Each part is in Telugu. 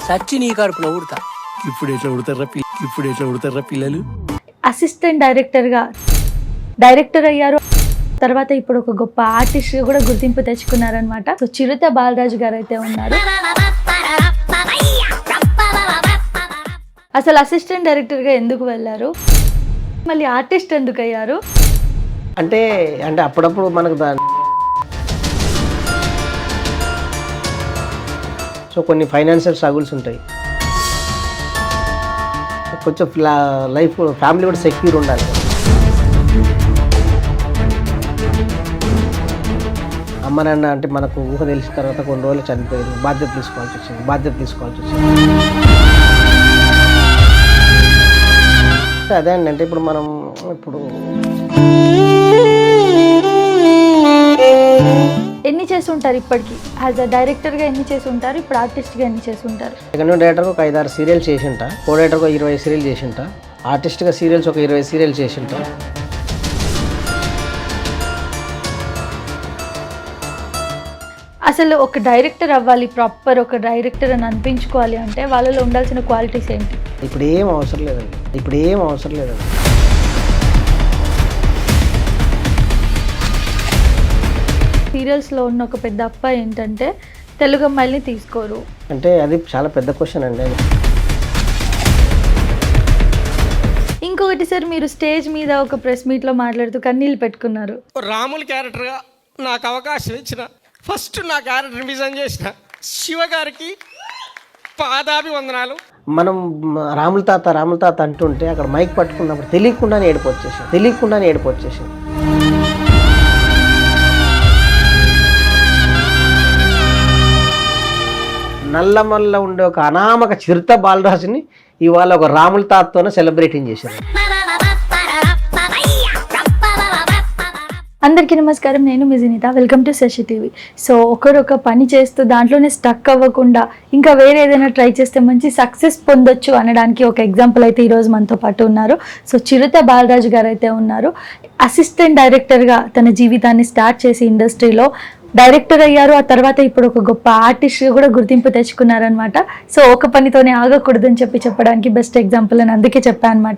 సచ్చి నీ కడుపులో ఉడతా. ఇప్పుడు ఎట్లా ఉడతారా పిల్లలు? అసిస్టెంట్ డైరెక్టర్ అయ్యారు. తర్వాత ఇప్పుడు ఒక గొప్ప ఆర్టిస్ట్ కూడా గుర్తింపు తెచ్చుకున్నారనమాట. సో చిరుత బాలరాజు గారు అయితే ఉన్నారు. అసలు అసిస్టెంట్ డైరెక్టర్గా ఎందుకు వెళ్ళారు, మళ్ళీ ఆర్టిస్ట్ ఎందుకు అయ్యారు? అంటే అప్పుడప్పుడు మనకు సో కొన్ని ఫైనాన్షియల్ స్ట్రగుల్స్ ఉంటాయి. కొంచెం లైఫ్ ఫ్యామిలీ కూడా సెక్యూర్ ఉండాలి. అమ్మ నాన్న అంటే మనకు ఊహ తెలిసిన తర్వాత కొన్ని రోజులు చనిపోయారు, బాధ్యత తీసుకోవాల్సి వచ్చింది. అదే అండి, అంటే ఇప్పుడు మనం ఎన్ని చేసి ఉంటారు ఇప్పటికి? యాజ్ అ డైరెక్టర్గా ఎన్ని చేసి ఉంటారు, ఇప్పుడు ఆర్టిస్ట్గా ఎన్ని చేసి ఉంటారు? సెకండ్ డైరెక్టర్గా ఒక 5-6 సీరియల్స్ చేసి ఉంటా, కో డైరెక్టర్గా 20 సీరియల్ చేసి ఉంటా, ఆర్టిస్ట్గా సీరియల్స్ ఒక 20 సీరియల్ చేసి ఉంటా. అసలు ఒక డైరెక్టర్ అవ్వాలి, ప్రాపర్ ఒక డైరెక్టర్ అని అనిపించుకోవాలి అంటే వాళ్ళలో ఉండాల్సిన క్వాలిటీస్ ఏంటి? ఇప్పుడు ఏం అవసరం లేదండి. సీరియల్స్లో ఉన్న ఒక పెద్ద అప్ప ఏంటంటే తెలుగు అమ్మాయిల్ని తీసుకోరు. అంటే అది చాలా పెద్ద క్వశ్చన్ అండి. ఇంకొకటి సార్, మీరు స్టేజ్ మీద ఒక ప్రెస్ మీట్లో మాట్లాడుతూ కన్నీళ్ళు పెట్టుకున్నారు. రాముల క్యారెక్టర్గా నాకు అవకాశం ఇచ్చిన, ఫస్ట్ నా క్యారెక్టర్ రివిజన్ చేసిన శివ గారికి పాదాభివందనాలు. మనం రాముల తాత అంటుంటే అక్కడ మైక్ పట్టుకున్నప్పుడు తెలియకుండానే ఏడుపు వచ్చేసి. నల్లమల్ల ఉండే ఒక అనామక చిరుత బాలరాజుని ఇవాళ ఒక రాముల తాతతోనే సెలబ్రేటింగ్ చేశారు. అందరికీ నమస్కారం, నేను మీ Sunitha. Welcome to Sasi TV. So ఒకరొక పని చేస్తూ దాంట్లోనే స్టక్ అవ్వకుండా ఇంకా వేరే ఏదైనా ట్రై చేస్తే మంచి సక్సెస్ పొందొచ్చు అనడానికి ఒక ఎగ్జాంపుల్ అయితే ఈరోజు మనతో పాటు ఉన్నారు. సో చిరుత బాలరాజు గారు అయితే ఉన్నారు. అసిస్టెంట్ డైరెక్టర్గా తన జీవితాన్ని స్టార్ట్ చేసి ఇండస్ట్రీలో డైరెక్టర్ అయ్యారు. ఆ తర్వాత ఇప్పుడు ఒక గొప్ప ఆర్టిస్ట్గా కూడా గుర్తింపు తెచ్చుకున్నారనమాట. సో ఒక పనితోనే ఆగకూడదని చెప్పడానికి బెస్ట్ ఎగ్జాంపుల్ అని అందుకే చెప్పాను అనమాట.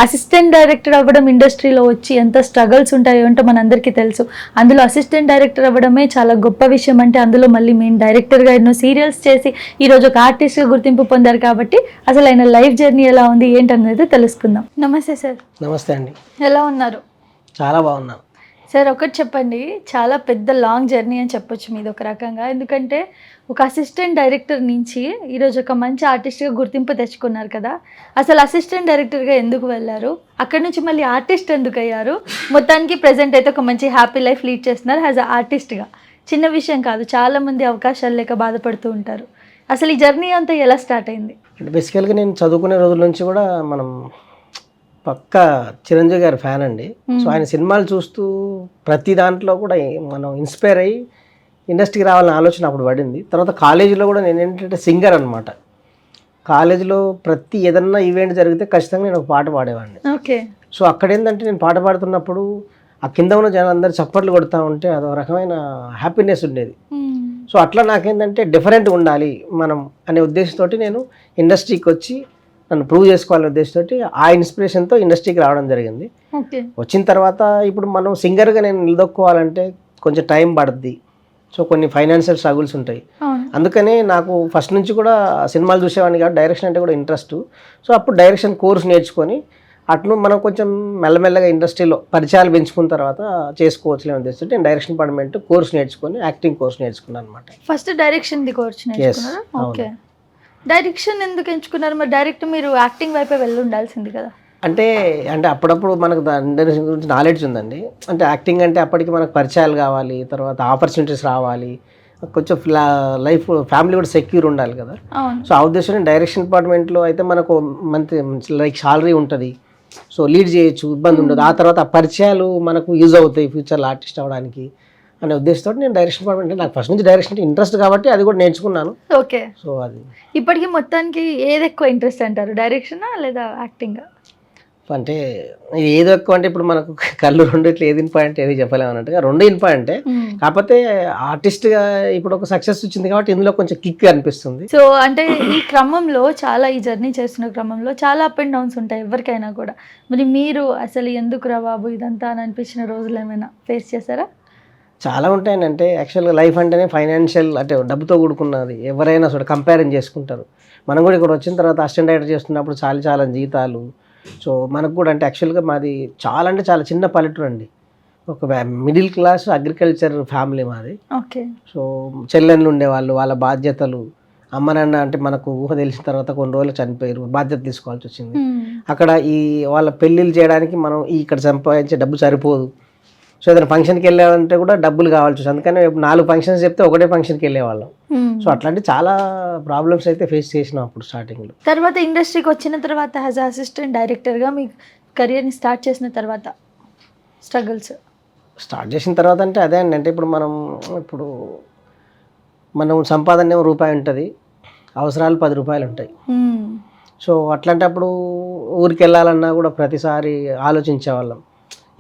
అసిస్టెంట్ డైరెక్టర్ అవ్వడం ఇండస్ట్రీలో వచ్చి ఎంత స్ట్రగల్స్ ఉంటాయో అంటే మనందరికీ తెలుసు. అందులో అసిస్టెంట్ డైరెక్టర్ అవ్వడమే చాలా గొప్ప విషయం. అంటే అందులో మళ్ళీ మెయిన్ డైరెక్టర్గా ఎన్నో సీరియల్స్ చేసి ఈరోజు ఒక ఆర్టిస్ట్గా గుర్తింపు పొందారు. కాబట్టి అసలు ఆయన లైఫ్ జర్నీ ఎలా ఉంది ఏంటనేది తెలుసుకుందాం. నమస్తే సార్. నమస్తే అండి. ఎలా ఉన్నారు? చాలా బాగున్నాను సార్. ఒకటి చెప్పండి, చాలా పెద్ద లాంగ్ జర్నీ అని చెప్పొచ్చు మీది ఒక రకంగా. ఎందుకంటే ఒక అసిస్టెంట్ డైరెక్టర్ నుంచి ఈరోజు ఒక మంచి ఆర్టిస్ట్గా గుర్తింపు తెచ్చుకున్నారు కదా. అసలు అసిస్టెంట్ డైరెక్టర్గా ఎందుకు వెళ్ళారు, అక్కడి నుంచి మళ్ళీ ఆర్టిస్ట్ ఎందుకు అయ్యారు? మొత్తానికి ప్రజెంట్ అయితే ఒక మంచి హ్యాపీ లైఫ్ లీడ్ చేస్తున్నారు యాజ్ అ ఆర్టిస్ట్గా. చిన్న విషయం కాదు, చాలామంది అవకాశాలు లేక బాధపడుతూ ఉంటారు. అసలు ఈ జర్నీ అంతా ఎలా స్టార్ట్ అయింది? అంటే బేసికల్గా నేను చదువుకునే రోజుల నుంచి కూడా మనం పక్కా చిరంజీవి గారి ఫ్యాన్ అండి. సో ఆయన సినిమాలు చూస్తూ ప్రతి దాంట్లో కూడా మనం ఇన్స్పైర్ అయ్యి ఇండస్ట్రీకి రావాలని ఆలోచన అప్పుడు పడింది. తర్వాత కాలేజీలో కూడా నేను ఏంటంటే సింగర్ అనమాట. కాలేజీలో ప్రతి ఏదన్నా ఈవెంట్ జరిగితే ఖచ్చితంగా నేను ఒక పాట పాడేవాడిని. ఓకే. సో అక్కడ ఏంటంటే నేను పాట పాడుతున్నప్పుడు ఆ కింద ఉన్న జనాలు అందరూ చప్పట్లు కొడుతూ ఉంటే అదొక రకమైన హ్యాపీనెస్ ఉండేది. సో అట్లా నాకేంటంటే డిఫరెంట్గా ఉండాలి మనం అనే ఉద్దేశంతో నేను ఇండస్ట్రీకి వచ్చి నన్ను ప్రూవ్ చేసుకోవాలనే ఉద్దేశంతో ఆ ఇన్స్పిరేషన్తో ఇండస్ట్రీకి రావడం జరిగింది. వచ్చిన తర్వాత ఇప్పుడు మనం సింగర్గా నేను నిలదొక్కోవాలంటే కొంచెం టైం పడుద్ది. సో కొన్ని ఫైనాన్షియల్ స్ట్రగుల్స్ ఉంటాయి. అందుకనే నాకు ఫస్ట్ నుంచి కూడా సినిమాలు చూసేవాడిని కాబట్టి డైరెక్షన్ అంటే కూడా ఇంట్రెస్ట్. సో అప్పుడు డైరెక్షన్ కోర్స్ నేర్చుకొని అట్లు మనం కొంచెం మెల్లమెల్లగా ఇండస్ట్రీలో పరిచయాలు పెంచుకున్న తర్వాత చేసుకోవచ్చులే ఉద్దేశంతో నేను డైరెక్షన్ డిపార్ట్మెంట్ కోర్స్ నేర్చుకొని యాక్టింగ్ కోర్స్ నేర్చుకున్నాను అనమాట. ఫస్ట్ డైరెక్షన్ కోర్స్ నేర్చుకున్నారా? ఓకే. డైరెక్షన్ ఎందుకు ఎంచుకున్నారు మరి? డైరెక్ట్ మీరు యాక్టింగ్ వైపే వెళ్ళి ఉండాల్సింది కదా. అంటే అప్పుడప్పుడు మనకు దాని గురించి నాలెడ్జ్ ఉందండి. అంటే యాక్టింగ్ అంటే అప్పటికి మనకు పరిచయాలు కావాలి, తర్వాత ఆపర్చునిటీస్ రావాలి, కొంచెం లైఫ్ ఫ్యామిలీ కూడా సెక్యూర్ ఉండాలి కదా. సో ఆ ఉద్దేశం డైరెక్షన్ డిపార్ట్మెంట్లో అయితే మనకు మంచి లైక్ శాలరీ ఉంటుంది, సో లీడ్ చేయొచ్చు, ఇబ్బంది ఉండదు. ఆ తర్వాత ఆ పరిచయాలు మనకు యూజ్ అవుతాయి ఫ్యూచర్లో ఆర్టిస్ట్ అవ్వడానికి అనే ఉద్దేశంతో నేను డైరెక్షన్ డిపార్ట్మెంట్ నాకు ఫస్ట్ నుంచి డైరెక్షన్ అంటే ఇంట్రెస్ట్ కాబట్టి అది కూడా నేర్చుకున్నాను. ఓకే. సో అది ఇప్పటికి మొత్తానికి ఏది ఎక్కువ ఇంట్రెస్ట్ అంటారు, డైరెక్షనా లేదా యాక్టింగా? అంటే ఏది ఎక్కువ అంటే ఇప్పుడు మనకు కళ్ళు రెండు ఇట్లా ఏది ఇంపార్టెంట్ ఏది చెప్పలేము అన్నట్టుగా రెండు ఇంపార్టెంటే. కాకపోతే ఆర్టిస్ట్గా ఇప్పుడు ఒక సక్సెస్ వచ్చింది కాబట్టి ఇందులో కొంచెం కిక్ అనిపిస్తుంది. సో అంటే ఈ క్రమంలో చాలా ఈ జర్నీ చేస్తున్న క్రమంలో చాలా అప్ అండ్ డౌన్స్ ఉంటాయి ఎవరికైనా కూడా. మరి మీరు అసలు ఎందుకు రా బాబు ఇదంతా అని అనిపించిన రోజులు ఏమైనా ఫేస్ చేశారా? చాలా ఉంటాయండి. అంటే యాక్చువల్గా లైఫ్ అంటేనే ఫైనాన్షియల్ అంటే డబ్బుతో కూడుకున్నది. ఎవరైనా సరే కంపారిజన్ చేసుకుంటారు. మనం కూడా ఇక్కడ వచ్చిన తర్వాత అసిస్టెంట్ డైరెక్టర్ చేస్తున్నప్పుడు చాలా జీతాలు. సో మనకు కూడా అంటే యాక్చువల్గా మాది చాలా అంటే చాలా చిన్న పల్లెటూరు అండి. ఒక మిడిల్ క్లాస్ అగ్రికల్చర్ ఫ్యామిలీ మాది. ఓకే. సో చెల్లెళ్ళు ఉండేవాళ్ళు, వాళ్ళ బాధ్యతలు. అమ్మ నాన్న అంటే మనకు ఊహ తెలిసిన తర్వాత కొన్ని రోజులు చనిపోయారు, బాధ్యత తీసుకోవాల్సి వచ్చింది. అక్కడ ఈ వాళ్ళ పెళ్ళిళ్ళు చేయడానికి మనం ఇక్కడ సంపాదించే డబ్బు సరిపోదు. సో ఏదైనా ఫంక్షన్కి వెళ్ళాలంటే కూడా డబ్బులు కావాల్సి వస్తుంది. అందుకని 4 ఫంక్షన్స్ చెప్తే ఒకటే ఫంక్షన్కి వెళ్ళేవాళ్ళం. సో అట్లాంటి చాలా ప్రాబ్లమ్స్ అయితే ఫేస్ చేసినాం అప్పుడు స్టార్టింగ్లో. తర్వాత ఇండస్ట్రీకి వచ్చిన తర్వాత యాజ్ అసిస్టెంట్ డైరెక్టర్గా మీ కెరియర్ని స్టార్ట్ చేసిన తర్వాత స్ట్రగుల్స్ స్టార్ట్ చేసిన తర్వాత అంటే అదే అండి. అంటే ఇప్పుడు మనం సంపాదన రూపాయి ఉంటుంది, అవసరాలు 10 రూపాయలు ఉంటాయి. సో అట్లాంటప్పుడు ఊరికి వెళ్ళాలన్నా కూడా ప్రతిసారి ఆలోచించేవాళ్ళం.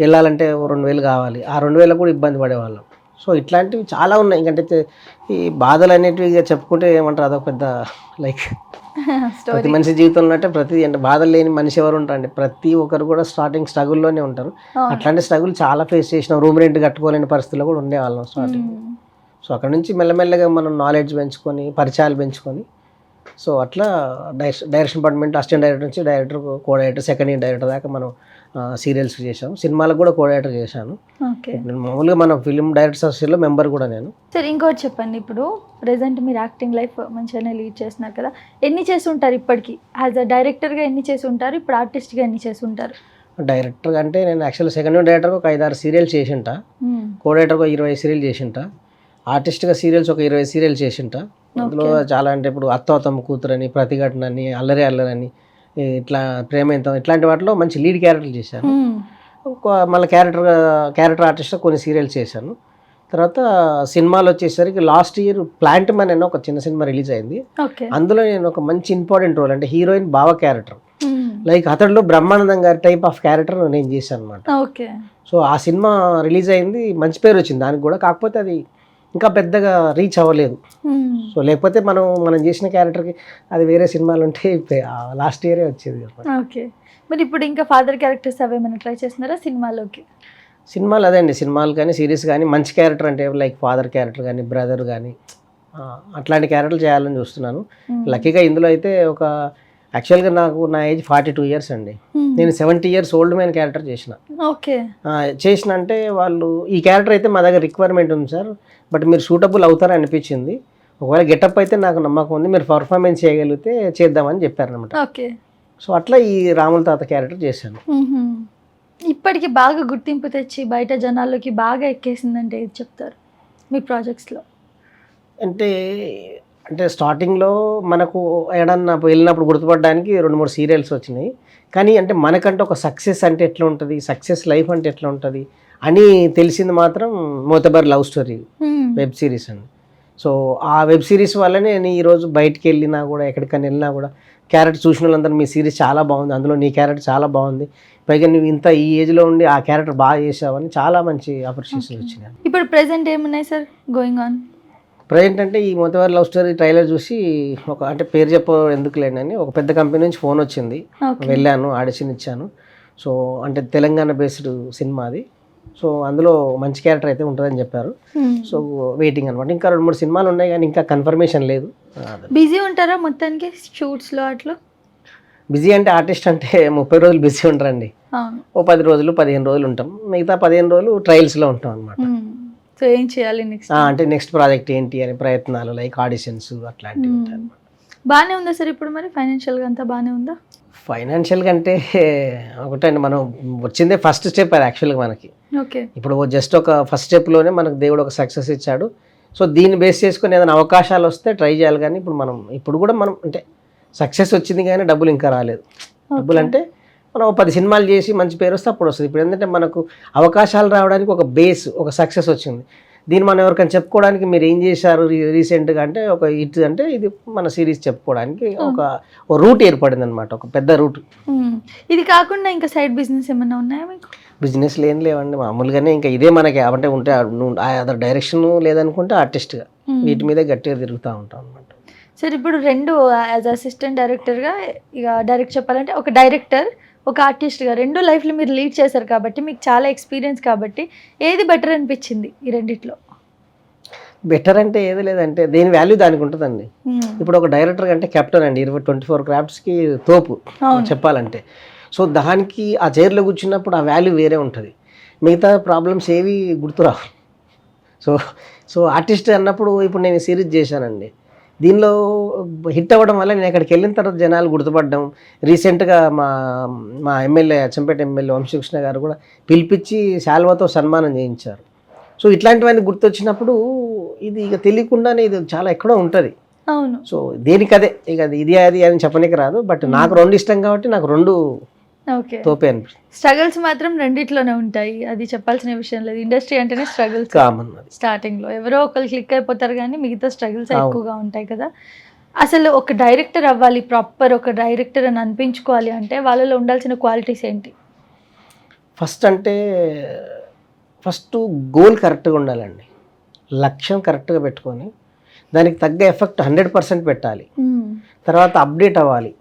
వెళ్ళాలంటే 2000 కావాలి, ఆ 2000 కూడా ఇబ్బంది పడేవాళ్ళం. సో ఇట్లాంటివి చాలా ఉన్నాయి. ఇంకంటే ఈ బాధలు అనేటివి చెప్పుకుంటే ఏమంటారు, అదొక పెద్ద లైక్ ప్రతి మనిషి జీవితంలో అంటే అంటే బాధలు లేని మనిషి ఎవరు ఉంటారండి. ప్రతి ఒక్కరు కూడా స్టార్టింగ్ స్ట్రగుల్లోనే ఉంటారు. అట్లాంటి స్ట్రగుల్ చాలా ఫేస్ చేసినాం. రూమ్ రెంట్ కట్టుకోలేని పరిస్థితుల్లో కూడా ఉండేవాళ్ళం స్టార్టింగ్. సో అక్కడ నుంచి మెల్లమెల్లగా మనం నాలెడ్జ్ పెంచుకొని, పరిచయాలు పెంచుకొని, సో అట్లా డైరెక్షన్ డిపార్ట్మెంట్ అసిస్టెంట్ డైరెక్టర్ నుంచి director, co director, second year director దాకా మనం సీరియల్స్ చేశాను. సినిమాలకు కూడా కో డైరెక్టర్ చేశాను. నేను మామూలుగా మన ఫిల్మ్ డైరెక్టర్స్ అసోసియేషన్లో మెంబర్ కూడా నేను. సరే, ఇంకోటి చెప్పండి. ఇప్పుడు ప్రెసెంట్ మీరు యాక్టింగ్ లైఫ్ మంచిగానే లీడ్ చేస్తున్నారు కదా, ఎన్ని చేసి ఉంటారు ఇప్పటికి? యాజ్ అ డైరెక్టర్గా ఎన్ని చేసి ఉంటారు, ఇప్పుడు ఆర్టిస్ట్గా ఎన్ని చేసి ఉంటారు? డైరెక్టర్గా అంటే నేను యాక్చువల్లీ సెకండ్ ఇయర్ డైరెక్టర్గా ఒక 5-6 సీరియల్స్ చేసింట, కో డైరెక్టర్గా 20 సీరియల్ చేసింట, ఆర్టిస్ట్గా సీరియల్స్ ఒక 20 సీరియల్ చేసింట. అందులో చాలా అంటే ఇప్పుడు అత్తమ్మ కూతురని, ప్రతిఘటన అని, అల్లరి ఇట్లా ప్రేమేంతం ఇట్లాంటి వాటిలో మంచి లీడ్ క్యారెక్టర్లు చేశాను. మళ్ళీ క్యారెక్టర్ ఆర్టిస్ట్గా కొన్ని సీరియల్స్ చేశాను. తర్వాత సినిమాలు వచ్చేసరికి లాస్ట్ ఇయర్ ప్లాంట్ మ్యాన్ అనే ఒక చిన్న సినిమా రిలీజ్ అయింది. అందులో నేను ఒక మంచి ఇంపార్టెంట్ రోల్ అంటే హీరోయిన్ బావ క్యారెక్టర్, లైక్ అతడిలో బ్రహ్మానందం గారి టైప్ ఆఫ్ క్యారెక్టర్ నేను చేశాను అనమాట. సో ఆ సినిమా రిలీజ్ అయింది, మంచి పేరు వచ్చింది దానికి కూడా. కాకపోతే అది ఇంకా పెద్దగా రీచ్ అవ్వలేదు. సో లేకపోతే మనం చేసిన క్యారెక్టర్కి అది వేరే సినిమాలు ఉంటే లాస్ట్ ఇయరే వచ్చేది. ఓకే. మరి ఇప్పుడు ఇంకా ఫాదర్ క్యారెక్టర్స్ అవేమైనా ట్రై చేస్తున్నారా సినిమాలోకి? సినిమాలు అదే అండి, సినిమాలు కానీ సిరీస్ కానీ మంచి క్యారెక్టర్ అంటే లైక్ ఫాదర్ క్యారెక్టర్ కానీ, బ్రదర్ కానీ అట్లాంటి క్యారెక్టర్లు చేయాలని చూస్తున్నాను. లక్కీగా ఇందులో అయితే ఒక యాక్చువల్గా నా ఏజ్ 42 ఇయర్స్ అండి. నేను 70 ఇయర్స్ ఓల్డ్ మ్యాన్ క్యారెక్టర్ చేసిన. చేసిన అంటే వాళ్ళు ఈ క్యారెక్టర్ అయితే మా దగ్గర రిక్వైర్మెంట్ ఉంది సార్, బట్ మీరు సూటబుల్ అవుతారని అనిపించింది. ఒకవేళ గెటప్ అయితే నాకు నమ్మకం ఉంది, మీరు పర్ఫార్మెన్స్ చేయగలిగితే చేద్దామని చెప్పారనమాట. సో అట్లా ఈ రాముల తాత క్యారెక్టర్ చేశాను. ఇప్పటికి బాగా గుర్తింపు తెచ్చి బయట జనాల్లోకి బాగా ఎక్కేసిందంటే ఏది చెప్తారు మీ ప్రాజెక్ట్స్లో? అంటే స్టార్టింగ్లో మనకు ఏడన్నా వెళ్ళినప్పుడు గుర్తుపడడానికి 2-3 సీరియల్స్ వచ్చినాయి. కానీ అంటే మనకంటే ఒక సక్సెస్ అంటే ఎట్లా ఉంటుంది, సక్సెస్ లైఫ్ అంటే ఎట్లా ఉంటుంది అని తెలిసింది మాత్రం మోతబర్ లవ్ స్టోరీ వెబ్ సిరీస్ అండి. సో ఆ వెబ్ సిరీస్ వల్లనే నేను ఈరోజు బయటికి వెళ్ళినా కూడా, ఎక్కడికైనా వెళ్ళినా కూడా క్యారెక్టర్ చూసిన వాళ్ళందరూ మీ సిరీస్ చాలా బాగుంది, అందులో నీ క్యారెక్టర్ చాలా బాగుంది, పైగా నువ్వు ఇంత ఈ ఏజ్లో ఉండి ఆ క్యారెక్టర్ బాగా చేసావని చాలా మంచి అప్రిషియేషన్ వచ్చినాయి. ఇప్పుడు ప్రెసెంట్ ఏమున్నాయి సార్ గోయింగ్ ఆన్? ప్రజెంట్ అంటే ఈ మోతబర్ లవ్ స్టోరీ ట్రైలర్ చూసి అంటే పేరు ఎందుకు లేనని ఒక పెద్ద కంపెనీ నుంచి ఫోన్ వచ్చింది. వెళ్ళాను, ఆడిషన్ ఇచ్చాను. సో అంటే తెలంగాణ బేస్డ్ సినిమా అది. సో అందులో మంచి క్యారెక్టర్ అయితే ఉంటుందని చెప్పారు. సో వెయిటింగ్ అనమాట. ఇంకా 2-3 సినిమాలు ఉన్నాయి కానీ ఇంకా కన్ఫర్మేషన్ లేదు. బిజీ ఉంటారా మొత్తానికి షూట్స్లో? అట్లా బిజీ అంటే ఆర్టిస్ట్ అంటే 30 రోజులు బిజీ ఉంటారండి. ఓ 10 రోజులు 15 రోజులు ఉంటాం, మిగతా 15 రోజులు ట్రయల్స్లో ఉంటాం అనమాట. సో ఏం చేయాలి నెక్స్ట్ అంటే నెక్స్ట్ ప్రాజెక్ట్ ఏంటి అని ప్రయత్నాలు, లైక్ ఆడిషన్స్ అట్లాంటివి ఉంటాయి అనమాట. బాగానే ఉందా సార్ ఇప్పుడు? మరి ఫైనాన్షియల్గా అంతా బాగానే ఉందా? ఫైనాన్షియల్గా అంటే ఒకటే అండి, మనం వచ్చిందే ఫస్ట్ స్టెప్ అది యాక్చువల్గా మనకి. ఇప్పుడు జస్ట్ ఒక ఫస్ట్ స్టెప్లోనే మనకు దేవుడు ఒక సక్సెస్ ఇచ్చాడు. సో దీన్ని బేస్ చేసుకుని ఏదైనా అవకాశాలు వస్తే ట్రై చేయాలి. కానీ ఇప్పుడు కూడా మనం అంటే సక్సెస్ వచ్చింది కానీ డబ్బులు ఇంకా రాలేదు. డబ్బులు అంటే మనం 10 సినిమాలు చేసి మంచి పేరు వస్తే అప్పుడు వస్తుంది. ఇప్పుడు ఏంటంటే మనకు అవకాశాలు రావడానికి ఒక బేస్, ఒక సక్సెస్ వచ్చింది. దీన్ని మనం ఎవరికైనా చెప్పుకోవడానికి మీరు ఏం చేశారు రీసెంట్గా అంటే ఒక హిట్ అంటే ఇది మన సిరీస్ చెప్పుకోవడానికి ఒక రూట్ ఏర్పడింది అనమాట, ఒక పెద్ద రూట్. ఇది కాకుండా ఇంకా సైడ్ బిజినెస్ ఏమన్నా ఉన్నాయా మీకు? బిజినెస్లు ఏం లేవండి, మామూలుగానే ఇంకా ఇదే మనకి అంటే ఉంటే అదర్ డైరెక్షన్ లేదనుకుంటే ఆర్టిస్ట్గా వీటి మీదే గట్టిగా తిరుగుతూ ఉంటాం అనమాట. సరే, ఇప్పుడు రెండు యాజ్ అసిస్టెంట్ డైరెక్టర్గా, ఇక డైరెక్ట్ చెప్పాలంటే ఒక డైరెక్టర్ ఒక ఆర్టిస్ట్గా రెండు లైఫ్లో మీరు లీడ్ చేశారు కాబట్టి మీకు చాలా ఎక్స్పీరియన్స్ కాబట్టి ఏది బెటర్ అనిపించింది ఈ రెండిట్లో? బెటర్ అంటే ఏది లేదంటే దేని వాల్యూ దానికి ఉంటుందండి. ఇప్పుడు ఒక డైరెక్టర్ అంటే కెప్టెన్ అండి, 24 క్రాఫ్ట్స్కి తోపు చెప్పాలంటే. సో దానికి ఆ చైర్లో కూర్చున్నప్పుడు ఆ వాల్యూ వేరే ఉంటుంది, మిగతా ప్రాబ్లమ్స్ ఏవి గుర్తురావు. సో సో ఆర్టిస్ట్ అన్నప్పుడు ఇప్పుడు నేను సిరీస్ చేశానండి, దీనిలో హిట్ అవ్వడం వల్ల నేను అక్కడికి వెళ్ళిన తర్వాత జనాలు గుర్తుపడ్డం. రీసెంట్గా మా ఎమ్మెల్యే అచ్చంపేట ఎమ్మెల్యే వంశీకృష్ణ గారు కూడా పిలిపించి శాల్వాతో సన్మానం చేయించారు. సో ఇట్లాంటివన్నీ గుర్తొచ్చినప్పుడు ఇది ఇక తెలియకుండానే ఇది చాలా ఎక్కడో ఉంటుంది. అవును. సో దేనికదే ఇక ఇది అది అని చెప్పనీకి రాదు, బట్ నాకు రెండు ఇష్టం కాబట్టి నాకు రెండు ఓకే తోపే అనిపిస్తుంది. స్ట్రగుల్స్ మాత్రం రెండిట్లోనే ఉంటాయి, అది చెప్పాల్సిన విషయం లేదు. ఇండస్ట్రీ అంటేనే స్ట్రగుల్స్ కామన్. స్టార్టింగ్లో ఎవరో ఒకరు క్లిక్ అయిపోతారు కానీ మిగతా స్ట్రగుల్స్ ఎక్కువగా ఉంటాయి కదా. అసలు ఒక డైరెక్టర్ అవ్వాలి, ప్రాపర్ ఒక డైరెక్టర్ అని అనిపించుకోవాలి అంటే వాళ్ళలో ఉండాల్సిన క్వాలిటీస్ ఏంటి? ఫస్ట్ గోల్ కరెక్ట్గా ఉండాలండి, లక్ష్యం కరెక్ట్గా పెట్టుకొని దానికి తగ్గ ఎఫెక్ట్ 100% పెట్టాలి. తర్వాత అప్డేట్ అవ్వాలి,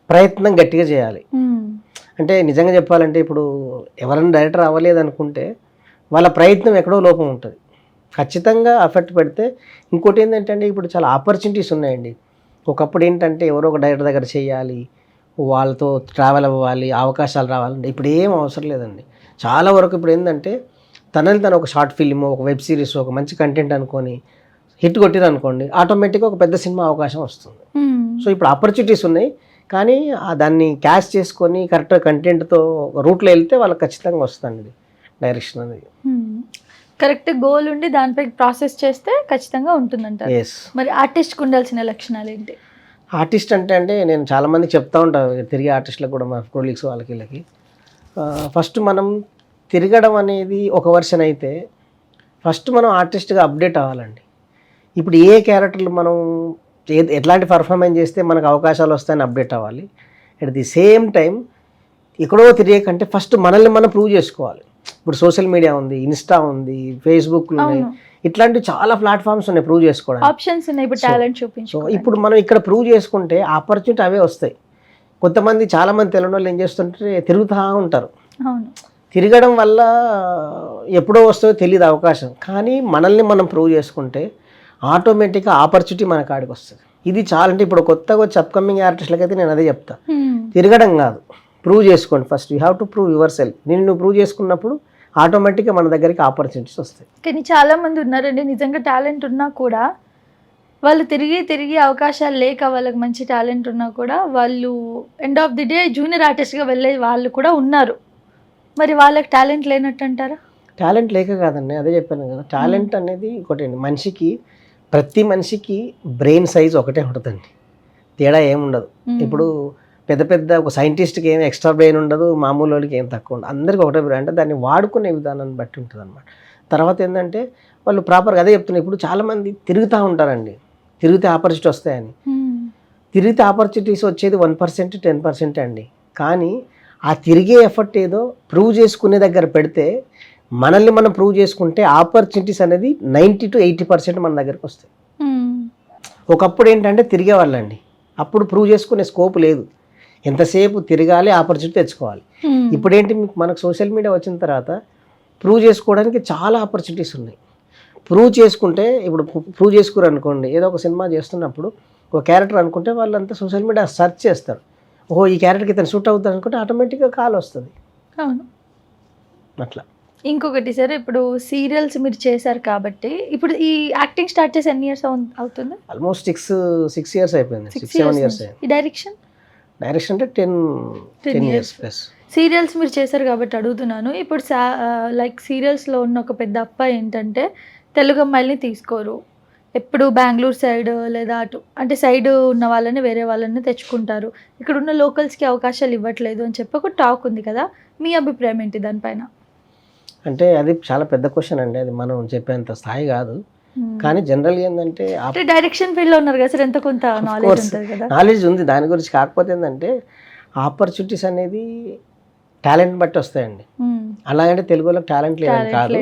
ప్రయత్నం గట్టిగా చేయాలి. అంటే నిజంగా చెప్పాలంటే ఇప్పుడు ఎవరైనా డైరెక్టర్ అవ్వలేదు అనుకుంటే వాళ్ళ ప్రయత్నం ఎక్కడో లోపం ఉంటుంది, ఖచ్చితంగా ఎఫెక్ట్ పెడితే. ఇంకోటి ఏంటంటే ఇప్పుడు చాలా ఆపర్చునిటీస్ ఉన్నాయండి. ఒకప్పుడు ఏంటంటే ఎవరో ఒక డైరెక్టర్ దగ్గర చేయాలి, వాళ్ళతో ట్రావెల్ అవ్వాలి, అవకాశాలు రావాలంటే ఇప్పుడు ఏం అవసరం లేదండి. చాలా వరకు ఇప్పుడు ఏంటంటే తనని తను ఒక షార్ట్ ఫిల్మ్, ఒక వెబ్ సిరీస్, ఒక మంచి కంటెంట్ అనుకొని హిట్ కొట్టిరు అనుకోండి, ఆటోమేటిక్గా ఒక పెద్ద సినిమా అవకాశం వస్తుంది. సో ఇప్పుడు ఆపర్చునిటీస్ ఉన్నాయి, కానీ దాన్ని క్యాష్ చేసుకొని కరెక్ట్గా కంటెంట్తో రూట్లో వెళ్తే వాళ్ళకి ఖచ్చితంగా వస్తుంది డైరెక్షన్ అనేది. కరెక్ట్ గోల్ ఉండి దానిపై ప్రాసెస్ చేస్తే ఖచ్చితంగా ఉంటుందంటారు. ఎస్. మరి ఆర్టిస్ట్కి ఉండాల్సిన లక్షణాలు ఏంటి? ఆర్టిస్ట్ అంటే నేను చాలామందికి చెప్తా ఉంటాను, తిరిగే ఆర్టిస్టులకు కూడా, మా కొలీగ్స్ వాళ్ళకి వీళ్ళకి. ఫస్ట్ మనం తిరగడం అనేది ఒక వర్షన్ అయితే ఫస్ట్ మనం ఆర్టిస్ట్గా అప్డేట్ అవ్వాలండి. ఇప్పుడు ఏ క్యారెక్టర్లు మనం ఎట్లాంటి పర్ఫార్మెన్స్ చేస్తే మనకు అవకాశాలు వస్తాయని అప్డేట్ అవ్వాలి. అట్ ది సేమ్ టైం ఎక్కడో తిరిగే కంటే ఫస్ట్ మనల్ని మనం ప్రూవ్ చేసుకోవాలి. ఇప్పుడు సోషల్ మీడియా ఉంది, ఇన్స్టా ఉంది, ఫేస్బుక్లు ఉన్నాయి, ఇట్లాంటి చాలా ప్లాట్ఫామ్స్ ఉన్నాయి ప్రూవ్ చేసుకోవడానికి, ఆప్షన్స్ ఉన్నాయి. ఇప్పుడు టాలెంట్ చూపించు. సో ఇప్పుడు మనం ఇక్కడ ప్రూవ్ చేసుకుంటే ఆపర్చునిటీ అవే వస్తాయి. కొంతమంది చాలామంది తెలియని వాళ్ళు ఏం చేస్తుంటే తిరుగుతూ ఉంటారు. తిరగడం వల్ల ఎప్పుడో వస్తుందో తెలియదు అవకాశం, కానీ మనల్ని మనం ప్రూవ్ చేసుకుంటే ఆటోమేటిక్గా ఆపర్చునిటీ మన కాడికి వస్తుంది. ఇది చాలా అంటే ఇప్పుడు కొత్తగా వచ్చి అప్కమింగ్ ఆర్టిస్టులకి అయితే నేను అదే చెప్తా, తిరగడం కాదు, ప్రూవ్ చేసుకోండి first. You have to prove your self. నువ్వు ప్రూవ్ చేసుకున్నప్పుడు ఆటోమేటిక్గా మన దగ్గరికి ఆపర్చునిటీస్ వస్తాయి. కానీ చాలామంది ఉన్నారండి నిజంగా టాలెంట్ ఉన్నా కూడా వాళ్ళు తిరిగి అవకాశాలు లేక, వాళ్ళకి మంచి టాలెంట్ ఉన్నా కూడా వాళ్ళు end of the day junior ఆర్టిస్ట్గా వెళ్ళే వాళ్ళు కూడా ఉన్నారు. మరి వాళ్ళకి టాలెంట్ లేనట్టు అంటారా? టాలెంట్ లేక కాదండి, అదే చెప్పాను కదా, టాలెంట్ అనేది ఒకటి మనిషికి, ప్రతి మనిషికి బ్రెయిన్ సైజ్ ఒకటే ఉంటుందండి, తేడా ఏముండదు. ఇప్పుడు పెద్ద ఒక సైంటిస్ట్కి ఏం ఎక్స్ట్రా బ్రెయిన్ ఉండదు, మామూలు వాళ్ళకి ఏం తక్కువ ఉండదు, అందరికీ ఒకటే బ్రెయిన్. అంటే దాన్ని వాడుకునే విధానాన్ని బట్టి ఉంటుంది అనమాట. తర్వాత ఏంటంటే వాళ్ళు ప్రాపర్గా అదే చెప్తున్నారు. ఇప్పుడు చాలామంది తిరుగుతూ ఉంటారండి, తిరిగితే ఆపర్చునిటీ వస్తాయని. తిరిగితే ఆపర్చునిటీస్ వచ్చేది 1%, 10% అండి. కానీ ఆ తిరిగే ఎఫర్ట్ ఏదో ప్రూవ్ చేసుకునే దగ్గర పెడితే, మనల్ని మనం ప్రూవ్ చేసుకుంటే ఆపర్చునిటీస్ అనేది 90 to 80% మన దగ్గరకు వస్తాయి. ఒకప్పుడు ఏంటంటే తిరిగేవాళ్ళండి, అప్పుడు ప్రూవ్ చేసుకునే స్కోప్ లేదు, ఎంతసేపు తిరగాలి, ఆపర్చునిటీ తెచ్చుకోవాలి. ఇప్పుడు ఏంటి, మనకు సోషల్ మీడియా వచ్చిన తర్వాత ప్రూవ్ చేసుకోవడానికి చాలా ఆపర్చునిటీస్ ఉన్నాయి. ప్రూవ్ చేసుకుంటే, ఇప్పుడు ప్రూవ్ చేసుకురు అనుకోండి, ఏదో ఒక సినిమా చేస్తున్నప్పుడు ఒక క్యారెక్టర్ అనుకుంటే వాళ్ళంతా సోషల్ మీడియా సెర్చ్ చేస్తారు, ఓహో ఈ క్యారెక్టర్కి ఇతను సూట్ అవుతుంది అనుకుంటే ఆటోమేటిక్గా కాల్ వస్తుంది. అవును, అట్లా. ఇంకొకటి సార్, ఇప్పుడు సీరియల్స్ మీరు చేశారు కాబట్టి, ఇప్పుడు ఈ యాక్టింగ్ స్టార్ట్ చేసి ఎన్ని ఇయర్స్ అవుతుంది? ఆల్మోస్ట్ 6 years అయిపోయింది, 6-7 years అయింది. ఈ డైరెక్షన్ అంటే 10 years ప్లస్. సీరియల్స్ మీరు చేశారు కాబట్టి అడుగుతున్నాను. ఇప్పుడు లైక్ సీరియల్స్లో ఉన్న ఒక పెద్ద అప్ప ఏంటంటే తెలుగు అమ్మాయిల్ని తీసుకోరు, ఎప్పుడు బెంగళూరు సైడ్ లేదా అటు అంటే సైడ్ ఉన్న వాళ్ళని వేరే వాళ్ళని తెచ్చుకుంటారు, ఇక్కడ ఉన్న లోకల్స్కి అవకాశాలు ఇవ్వట్లేదు అని చెప్పి ఒక టాక్ ఉంది కదా, మీ అభిప్రాయం ఏంటి దానిపైన? అంటే అది చాలా పెద్ద క్వశ్చన్ అండి, అది మనం చెప్పేంత స్థాయి కాదు. కానీ జనరల్గా ఏంటంటే అంటే డైరెక్షన్ ఫీల్డ్ లో ఉన్నారు కదా సార్, ఎంత కొంత నాలెడ్జ్ ఉంటుంది కదా. నాలెడ్జ్ ఉంది దాని గురించి. కాకపోతే ఏంటంటే ఆపర్చునిటీస్ అనేది టాలెంట్ బట్టి వస్తాయండి. అలాగంటే తెలుగు వాళ్ళకి టాలెంట్ లేదని కాదు,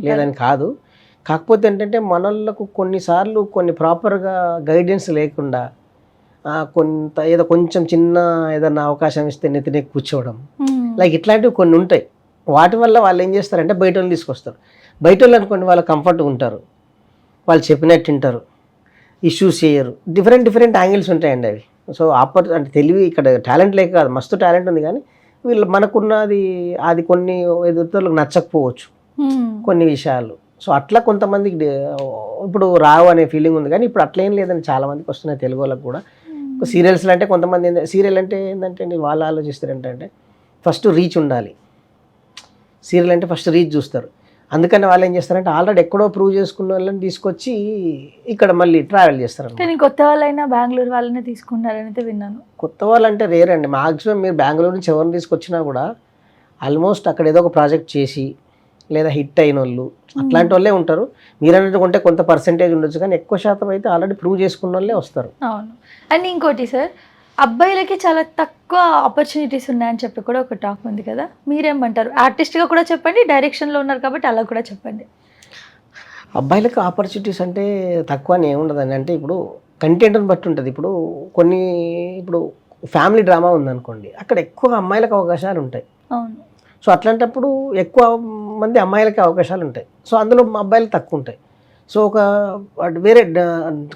లేదని కాదు. కాకపోతే ఏంటంటే మనలకు కొన్నిసార్లు కొన్ని ప్రాపర్గా గైడెన్స్ లేకుండా కొంత ఏదో కొంచెం చిన్న ఏదన్నా అవకాశం ఇస్తే నెత్తినే కూర్చోవడం, లైక్ ఇట్లాంటివి కొన్ని ఉంటాయి. వాటి వల్ల వాళ్ళు ఏం చేస్తారంటే బయట వాళ్ళు తీసుకొస్తారు. బయట వాళ్ళు అనుకోండి వాళ్ళు కంఫర్ట్గా ఉంటారు, వాళ్ళు చెప్పినట్టు వింటారు, ఇష్యూస్ చేయరు. డిఫరెంట్ యాంగిల్స్ ఉంటాయండి అవి. సో అంటే తెలివి ఇక్కడ టాలెంట్ లేక కాదు, మస్తు టాలెంట్ ఉంది. కానీ వీళ్ళు మనకున్నది అది కొన్ని ఎదురుతలకు నచ్చకపోవచ్చు కొన్ని విషయాలు. సో అట్లా కొంతమందికి ఇప్పుడు రావు అనే ఫీలింగ్ ఉంది. కానీ ఇప్పుడు అట్లా ఏం లేదని చాలామందికి వస్తున్నాయి తెలుగు వాళ్ళకి కూడా. సీరియల్స్లో అంటే కొంతమంది సీరియల్ అంటే ఏంటంటే వాళ్ళు ఆలోచిస్తారు ఏంటంటే ఫస్ట్ రీచ్ ఉండాలి. సీరియల్ అంటే ఫస్ట్ రీచ్ చూస్తారు. అందుకని వాళ్ళు ఏం చేస్తారంటే ఆల్రెడీ ఎక్కడో ప్రూవ్ చేసుకున్న వాళ్ళని తీసుకొచ్చి ఇక్కడ మళ్ళీ ట్రావెల్ చేస్తారు. కొత్త వాళ్ళైనా బెంగళూరు వాళ్ళనే తీసుకున్నారని అయితే విన్నాను. కొత్త వాళ్ళు అంటే రేర్ అండి. మాక్సిమం మీరు బెంగళూరు నుంచి ఎవరిని తీసుకొచ్చినా కూడా ఆల్మోస్ట్ అక్కడ ఏదో ఒక ప్రాజెక్ట్ చేసి లేదా హిట్ అయిన వాళ్ళు అట్లాంటి వాళ్ళే ఉంటారు. మీరు అన్నట్టుకుంటే కొంత పర్సెంటేజ్ ఉండొచ్చు, కానీ ఎక్కువ శాతం అయితే ఆల్రెడీ ప్రూవ్ చేసుకున్న వాళ్ళే వస్తారు. అవును. అండ్ ఇంకోటి సార్, అబ్బాయిలకి చాలా తక్కువ ఆపర్చునిటీస్ ఉన్నాయని చెప్పి కూడా ఒక టాక్ ఉంది కదా, మీరేమంటారు? ఆర్టిస్ట్గా కూడా చెప్పండి, డైరెక్షన్లో ఉన్నారు కాబట్టి అలా కూడా చెప్పండి. అబ్బాయిలకు ఆపర్చునిటీస్ అంటే తక్కువ అని ఏముండదండి. అంటే ఇప్పుడు కంటెంట్ని బట్టి ఉంటుంది. ఇప్పుడు ఫ్యామిలీ డ్రామా ఉందనుకోండి, అక్కడ ఎక్కువ అమ్మాయిలకు అవకాశాలు ఉంటాయి. అవును. సో అట్లాంటప్పుడు ఎక్కువ మంది అమ్మాయిలకి అవకాశాలు ఉంటాయి. సో అందులో అబ్బాయిలు తక్కువ ఉంటాయి. సో ఒక వేరే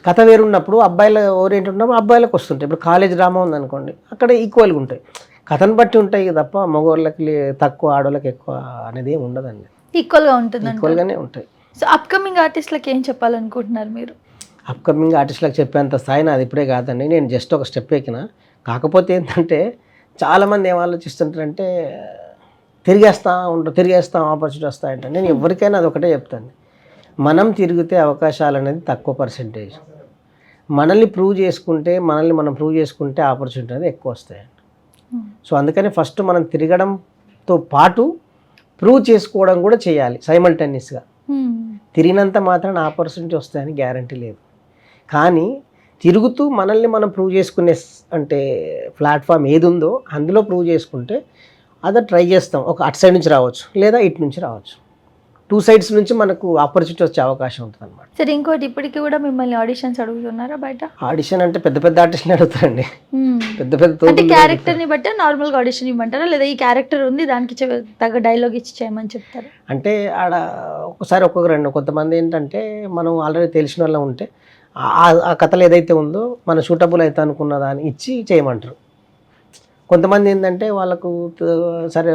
కథ వేరున్నప్పుడు అబ్బాయిల ఓరియంట్ ఉన్నప్పుడు అబ్బాయిలకు వస్తుంటాయి. ఇప్పుడు కాలేజ్ డ్రామా ఉందనుకోండి, అక్కడ ఈక్వల్గా ఉంటాయి. కథను బట్టి ఉంటాయి తప్ప మగవాళ్ళకి తక్కువ ఆడవాళ్ళకి ఎక్కువ అనేది ఏమి ఉండదండి. ఈక్వల్గా ఉంటుంది, ఈక్వల్గానే ఉంటాయి. సో అప్కమింగ్ ఆర్టిస్ట్లకి ఏం చెప్పాలనుకుంటున్నారు మీరు? అప్కమింగ్ ఆర్టిస్ట్లకు చెప్పేంత స్థాయి నాది ఇప్పుడే కాదండి. నేను జస్ట్ ఒక స్టెప్ ఎక్కిన. కాకపోతే ఏంటంటే చాలామంది ఏం ఆలోచిస్తుంటారంటే తిరిగేస్తాం ఆపర్చునిటీ వస్తాయంటే, నేను ఎవరికైనా అది ఒకటే చెప్తాను, మనం తిరిగితే అవకాశాలు అనేది తక్కువ పర్సెంటేజ్. మనల్ని మనం ప్రూవ్ చేసుకుంటే ఆపర్చునిటీ అనేది ఎక్కువ వస్తాయండి. సో అందుకని ఫస్ట్ మనం తిరగడంతో పాటు ప్రూవ్ చేసుకోవడం కూడా చేయాలి సైమల్టేనియస్గా. తిరిగినంత మాత్రం ఆపర్చునిటీ వస్తాయని గ్యారంటీ లేదు. కానీ తిరుగుతూ మనల్ని మనం ప్రూవ్ చేసుకునే అంటే ప్లాట్ఫామ్ ఏది ఉందో అందులో ప్రూవ్ చేసుకుంటే అదే ట్రై చేస్తాం. ఒక అటు సైడ్ నుంచి రావచ్చు లేదా ఇటు నుంచి రావచ్చు. 2 sides నుంచి మనకు ఆపర్చునిటీ వచ్చే అవకాశం ఉంటుంది అనమాట. సరే, ఇంకోటి, ఇప్పటికీ కూడా మిమ్మల్ని ఆడిషన్స్ అడుగుతున్నారా బయట? ఆడిషన్ అంటే పెద్ద ఆర్టిస్ట్ని అడుగుతారండి. పెద్ద క్యారెక్టర్ని బట్టి నార్మల్గా ఆడిషన్ ఇవ్వమంటారా, లేదా ఈ క్యారెక్టర్ ఉంది దానికి తగ్గ డైలాగ్ ఇచ్చి చేయమని చెప్తారు? అంటే ఆడ ఒకసారి ఒక్కొక్కరండి. కొంతమంది ఏంటంటే మనం ఆల్రెడీ తెలిసిన వాళ్ళ ఉంటే ఆ కథలు ఏదైతే ఉందో మన షూటబుల్ అయితే అనుకున్న దాన్ని ఇచ్చి చేయమంటారు. కొంతమంది ఏంటంటే వాళ్ళకు సరే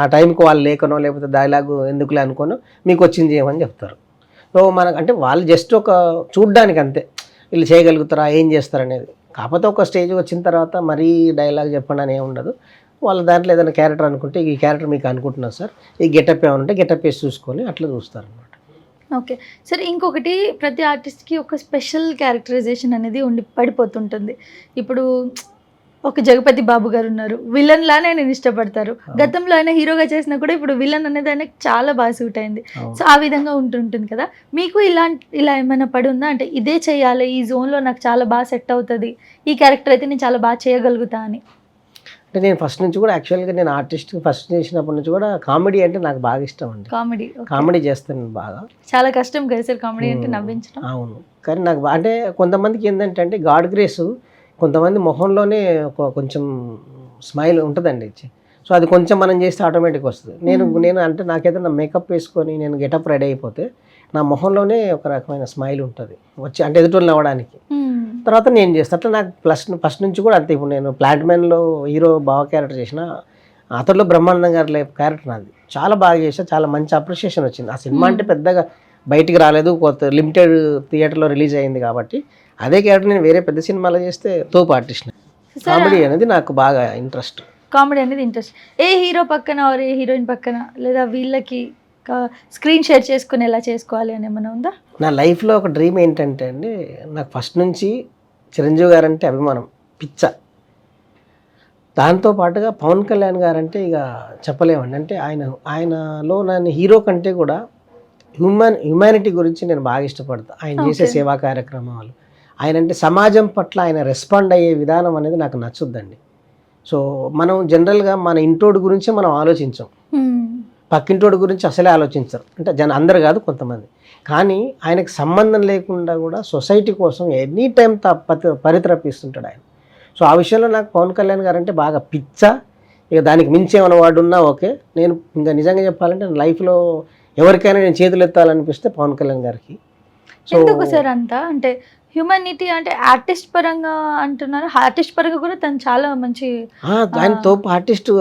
ఆ టైంకి వాళ్ళు లేకనో లేకపోతే డైలాగు ఎందుకులే అనుకోనో మీకు వచ్చింది చేయమని చెప్తారు. సో మనకు అంటే వాళ్ళు జస్ట్ ఒక చూడ్డానికి అంతే, వీళ్ళు చేయగలుగుతారా ఏం చేస్తారు అనేది. కాకపోతే ఒక స్టేజ్ వచ్చిన తర్వాత మరీ డైలాగ్ చెప్పండి అని ఏమి ఉండదు. వాళ్ళ దాంట్లో ఏదైనా క్యారెక్టర్ అనుకుంటే ఈ క్యారెక్టర్ మీకు అనుకుంటున్నారు సార్, ఈ గెటప్ ఏమనుంటే గెటప్ వేసి చూసుకొని అట్లా చూస్తారు అనమాట. ఓకే. సరే, ఇంకొకటి, ప్రతి ఆర్టిస్ట్కి ఒక స్పెషల్ క్యారెక్టరైజేషన్ అనేది పడిపోతుంటుంది. ఇప్పుడు ఒక జగపతి బాబు గారు ఉన్నారు, విలన్ లానే నేను ఇష్టపడతారు. గతంలో ఆయన హీరోగా చేసినా కూడా ఇప్పుడు విలన్ అనేది ఆయనకు చాలా బాగా సూట్ అయింది. సో ఆ విధంగా ఉంటుంటుంది కదా. మీకు ఇలా ఏమైనా పడి ఉందా? అంటే ఇదే చేయాలి, ఈ జోన్లో నాకు చాలా బాగా సెట్ అవుతుంది, ఈ క్యారెక్టర్ అయితే నేను చాలా బాగా చేయగలుగుతా అని? అంటే నేను ఫస్ట్ నుంచి కూడా యాక్చువల్గా నేను ఆర్టిస్ట్ ఫస్ట్ చేసినప్పటి నుంచి కూడా కామెడీ అంటే నాకు బాగా ఇష్టం అండి. కామెడీ చేస్తాను బాగా. చాలా కష్టం కదా సార్ కామెడీ అంటే నవ్వించడం. అవును, కానీ నాకు అంటే కొంతమందికి ఏంటంటే గాడ్ గ్రేస్, కొంతమంది మొహంలోనే కొంచెం స్మైల్ ఉంటుందండి. సో అది కొంచెం మనం చేస్తే ఆటోమేటిక్ వస్తుంది. నేను అంటే నాకైతే నా మేకప్ వేసుకొని నేను గెటప్ రెడీ అయిపోతే నా మొహంలోనే ఒక రకమైన స్మైల్ ఉంటుంది వచ్చి, అంటే ఎదుటి నవ్వడానికి. తర్వాత నేను చేస్తాను అట్లా. నాకు ఫస్ట్ నుంచి కూడా అంతే. ఇప్పుడు నేను ప్లాంట్ మ్యాన్లో హీరో బావ క్యారెక్టర్ చేసిన, అతడిలో బ్రహ్మానందం గారి క్యారెక్టర్ నాది చాలా బాగా చేసా, చాలా మంచి అప్రిషియేషన్ వచ్చింది. ఆ సినిమా అంటే పెద్దగా బయటికి రాలేదు, కొత్త లిమిటెడ్ థియేటర్లో రిలీజ్ అయింది కాబట్టి అదే క్యారెక్టర్ నేను వేరే పెద్ద సినిమాలో చేస్తే తోపు ఆర్టిస్ట్. కామెడీ అనేది నాకు బాగా ఇంట్రెస్ట్. ఏ హీరో పక్కన ఏ హీరోయిన్ పక్కన లేదా వీళ్ళకి స్క్రీన్ షేర్ చేసుకుని ఎలా చేసుకోవాలి అని ఏమైనా ఉందా? నా లైఫ్లో ఒక డ్రీమ్ ఏంటంటే అండి, నాకు ఫస్ట్ నుంచి చిరంజీవి గారు అంటే అభిమానం, పిచ్చ. దాంతో పాటుగా పవన్ కళ్యాణ్ గారు అంటే ఇక చెప్పలేమండి. అంటే ఆయనలో నన్ను హీరో కంటే కూడా హ్యుమానిటీ గురించి నేను బాగా ఇష్టపడతాను. ఆయన చేసే సేవా కార్యక్రమాలు, ఆయన అంటే సమాజం పట్ల ఆయన రెస్పాండ్ అయ్యే విధానం అనేది నాకు నచ్చుద్దండి. సో మనం జనరల్గా మన ఇంటోడి గురించే మనం ఆలోచించాం, పక్కింటోడి గురించి అసలే ఆలోచించరు. అంటే అందరు కాదు, కొంతమంది. కానీ ఆయనకు సంబంధం లేకుండా కూడా సొసైటీ కోసం ఎనీ టైం పరితపిస్తుంటాడు ఆయన. సో ఆ విషయంలో నాకు పవన్ కళ్యాణ్ గారు అంటే బాగా పిచ్చ. ఇక దానికి మించి ఏమైనా వాడు ఉన్నా ఓకే. నేను ఇంకా నిజంగా చెప్పాలంటే లైఫ్లో ఎవరికైనా నేను చేతులు ఎత్తాలనిపిస్తే పవన్ కళ్యాణ్ గారికి. సో ఎందుకు సార్ అంతా అంటే హ్యూమానిటీ అంటే ఆర్టిస్ట్ పరంగా అంటున్నారు, ఆర్టిస్ట్ పరంగా కూడా తను చాలా మంచి ఆయన తోపు ఆర్టిస్ట్,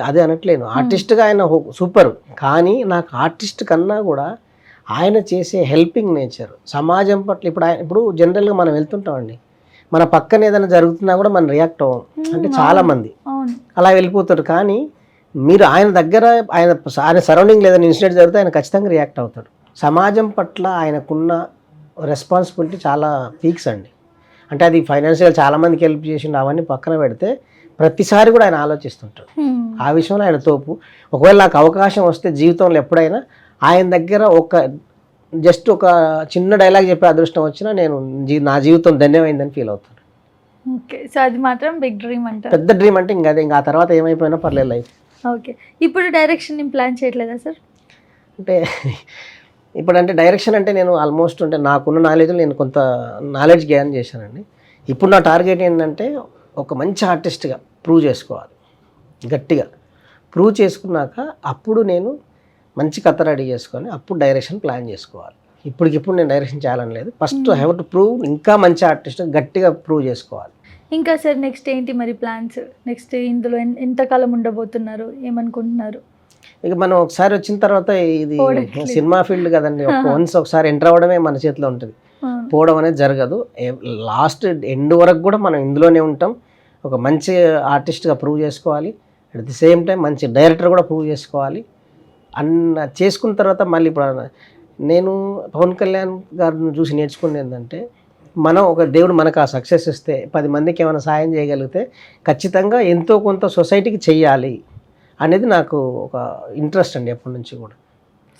అదే అనట్లేను. ఆర్టిస్ట్గా ఆయన సూపర్. కానీ నాకు ఆర్టిస్ట్ కన్నా కూడా ఆయన చేసే హెల్పింగ్ నేచర్, సమాజం పట్ల ఇప్పుడు జనరల్గా మనం వెళ్తుంటామండి, మన పక్కన ఏదైనా జరుగుతున్నా కూడా మనం రియాక్ట్ అవ్వం. అంటే చాలామంది అలా వెళ్ళిపోతారు. కానీ మీరు ఆయన దగ్గర ఆయన సరౌండింగ్ ఏదైనా ఇన్సిడెంట్ జరిగితే ఆయన ఖచ్చితంగా రియాక్ట్ అవుతాడు. సమాజం పట్ల ఆయనకున్న రెస్పాన్సిబిలిటీ చాలా పీక్స్ అండి. అంటే అది ఫైనాన్షియల్ చాలామందికి హెల్ప్ చేసిండు, అవన్నీ పక్కన పెడితే ప్రతిసారి కూడా ఆయన ఆలోచిస్తుంటాడు. ఆ విషయంలో ఆయన తోపు. ఒకవేళ నాకు అవకాశం వస్తే జీవితంలో ఎప్పుడైనా ఆయన దగ్గర జస్ట్ ఒక చిన్న డైలాగ్ చెప్పే అదృష్టం వచ్చినా నేను నా జీవితం ధన్యమైందని ఫీల్ అవుతాను. ఓకే, సో అది మాత్రం బిగ్ డ్రీమ్ అంటారు. పెద్ద డ్రీమ్ అంటే ఇంకా అదే, ఇంకా ఆ తర్వాత ఏమైపోయినా పర్లేదు లైఫ్. ఓకే, ఇప్పుడు డైరెక్షన్ నేను ప్లాన్ చేయట్లేదా సార్? అంటే ఇప్పుడు అంటే డైరెక్షన్ అంటే నేను ఆల్మోస్ట్ అంటే నాకున్న నాలెడ్జ్లో నేను కొంత నాలెడ్జ్ గెయిన్ చేశానండి. ఇప్పుడు నా టార్గెట్ ఏంటంటే ఒక మంచి ఆర్టిస్ట్గా ప్రూవ్ చేసుకోవాలి. గట్టిగా ప్రూవ్ చేసుకున్నాక అప్పుడు నేను మంచి కథ రెడీ చేసుకొని అప్పుడు డైరెక్షన్ ప్లాన్ చేసుకోవాలి. ఇప్పటికిప్పుడు నేను డైరెక్షన్ చేయాలని లేదు. ఫస్ట్ హ్యావ్ టు ప్రూవ్, ఇంకా మంచి ఆర్టిస్ట్ గట్టిగా ప్రూవ్ చేసుకోవాలి. ఇంకా సార్ నెక్స్ట్ ఏంటి మరి ప్లాన్స్? నెక్స్ట్ ఇందులో ఎంతకాలం ఉండబోతున్నారు, ఏమనుకుంటున్నారు? ఇక మనం ఒకసారి వచ్చిన తర్వాత ఇది సినిమా ఫీల్డ్ కదండి, ఒకసారి ఎంటర్ అవ్వడమే మన చేతిలో ఉంటుంది, పోవడం అనేది జరగదు. లాస్ట్ ఎండ్ వరకు కూడా మనం ఇందులోనే ఉంటాం. ఒక మంచి ఆర్టిస్ట్గా ప్రూవ్ చేసుకోవాలి, అట్ ది సేమ్ టైం మంచి డైరెక్టర్ కూడా ప్రూవ్ చేసుకోవాలి. చేసుకున్న తర్వాత మళ్ళీ ఇప్పుడు నేను పవన్ కళ్యాణ్ గారిని చూసి నేర్చుకునేది ఏంటంటే, మనం ఒక దేవుడు మనకు ఆ సక్సెస్ ఇస్తే 10 మందికి ఏమైనా సాయం చేయగలిగితే ఖచ్చితంగా ఎంతో కొంత సొసైటీకి చెయ్యాలి అనేది నాకు ఒక ఇంట్రెస్ట్ అండి ఎప్పటి నుంచి కూడా.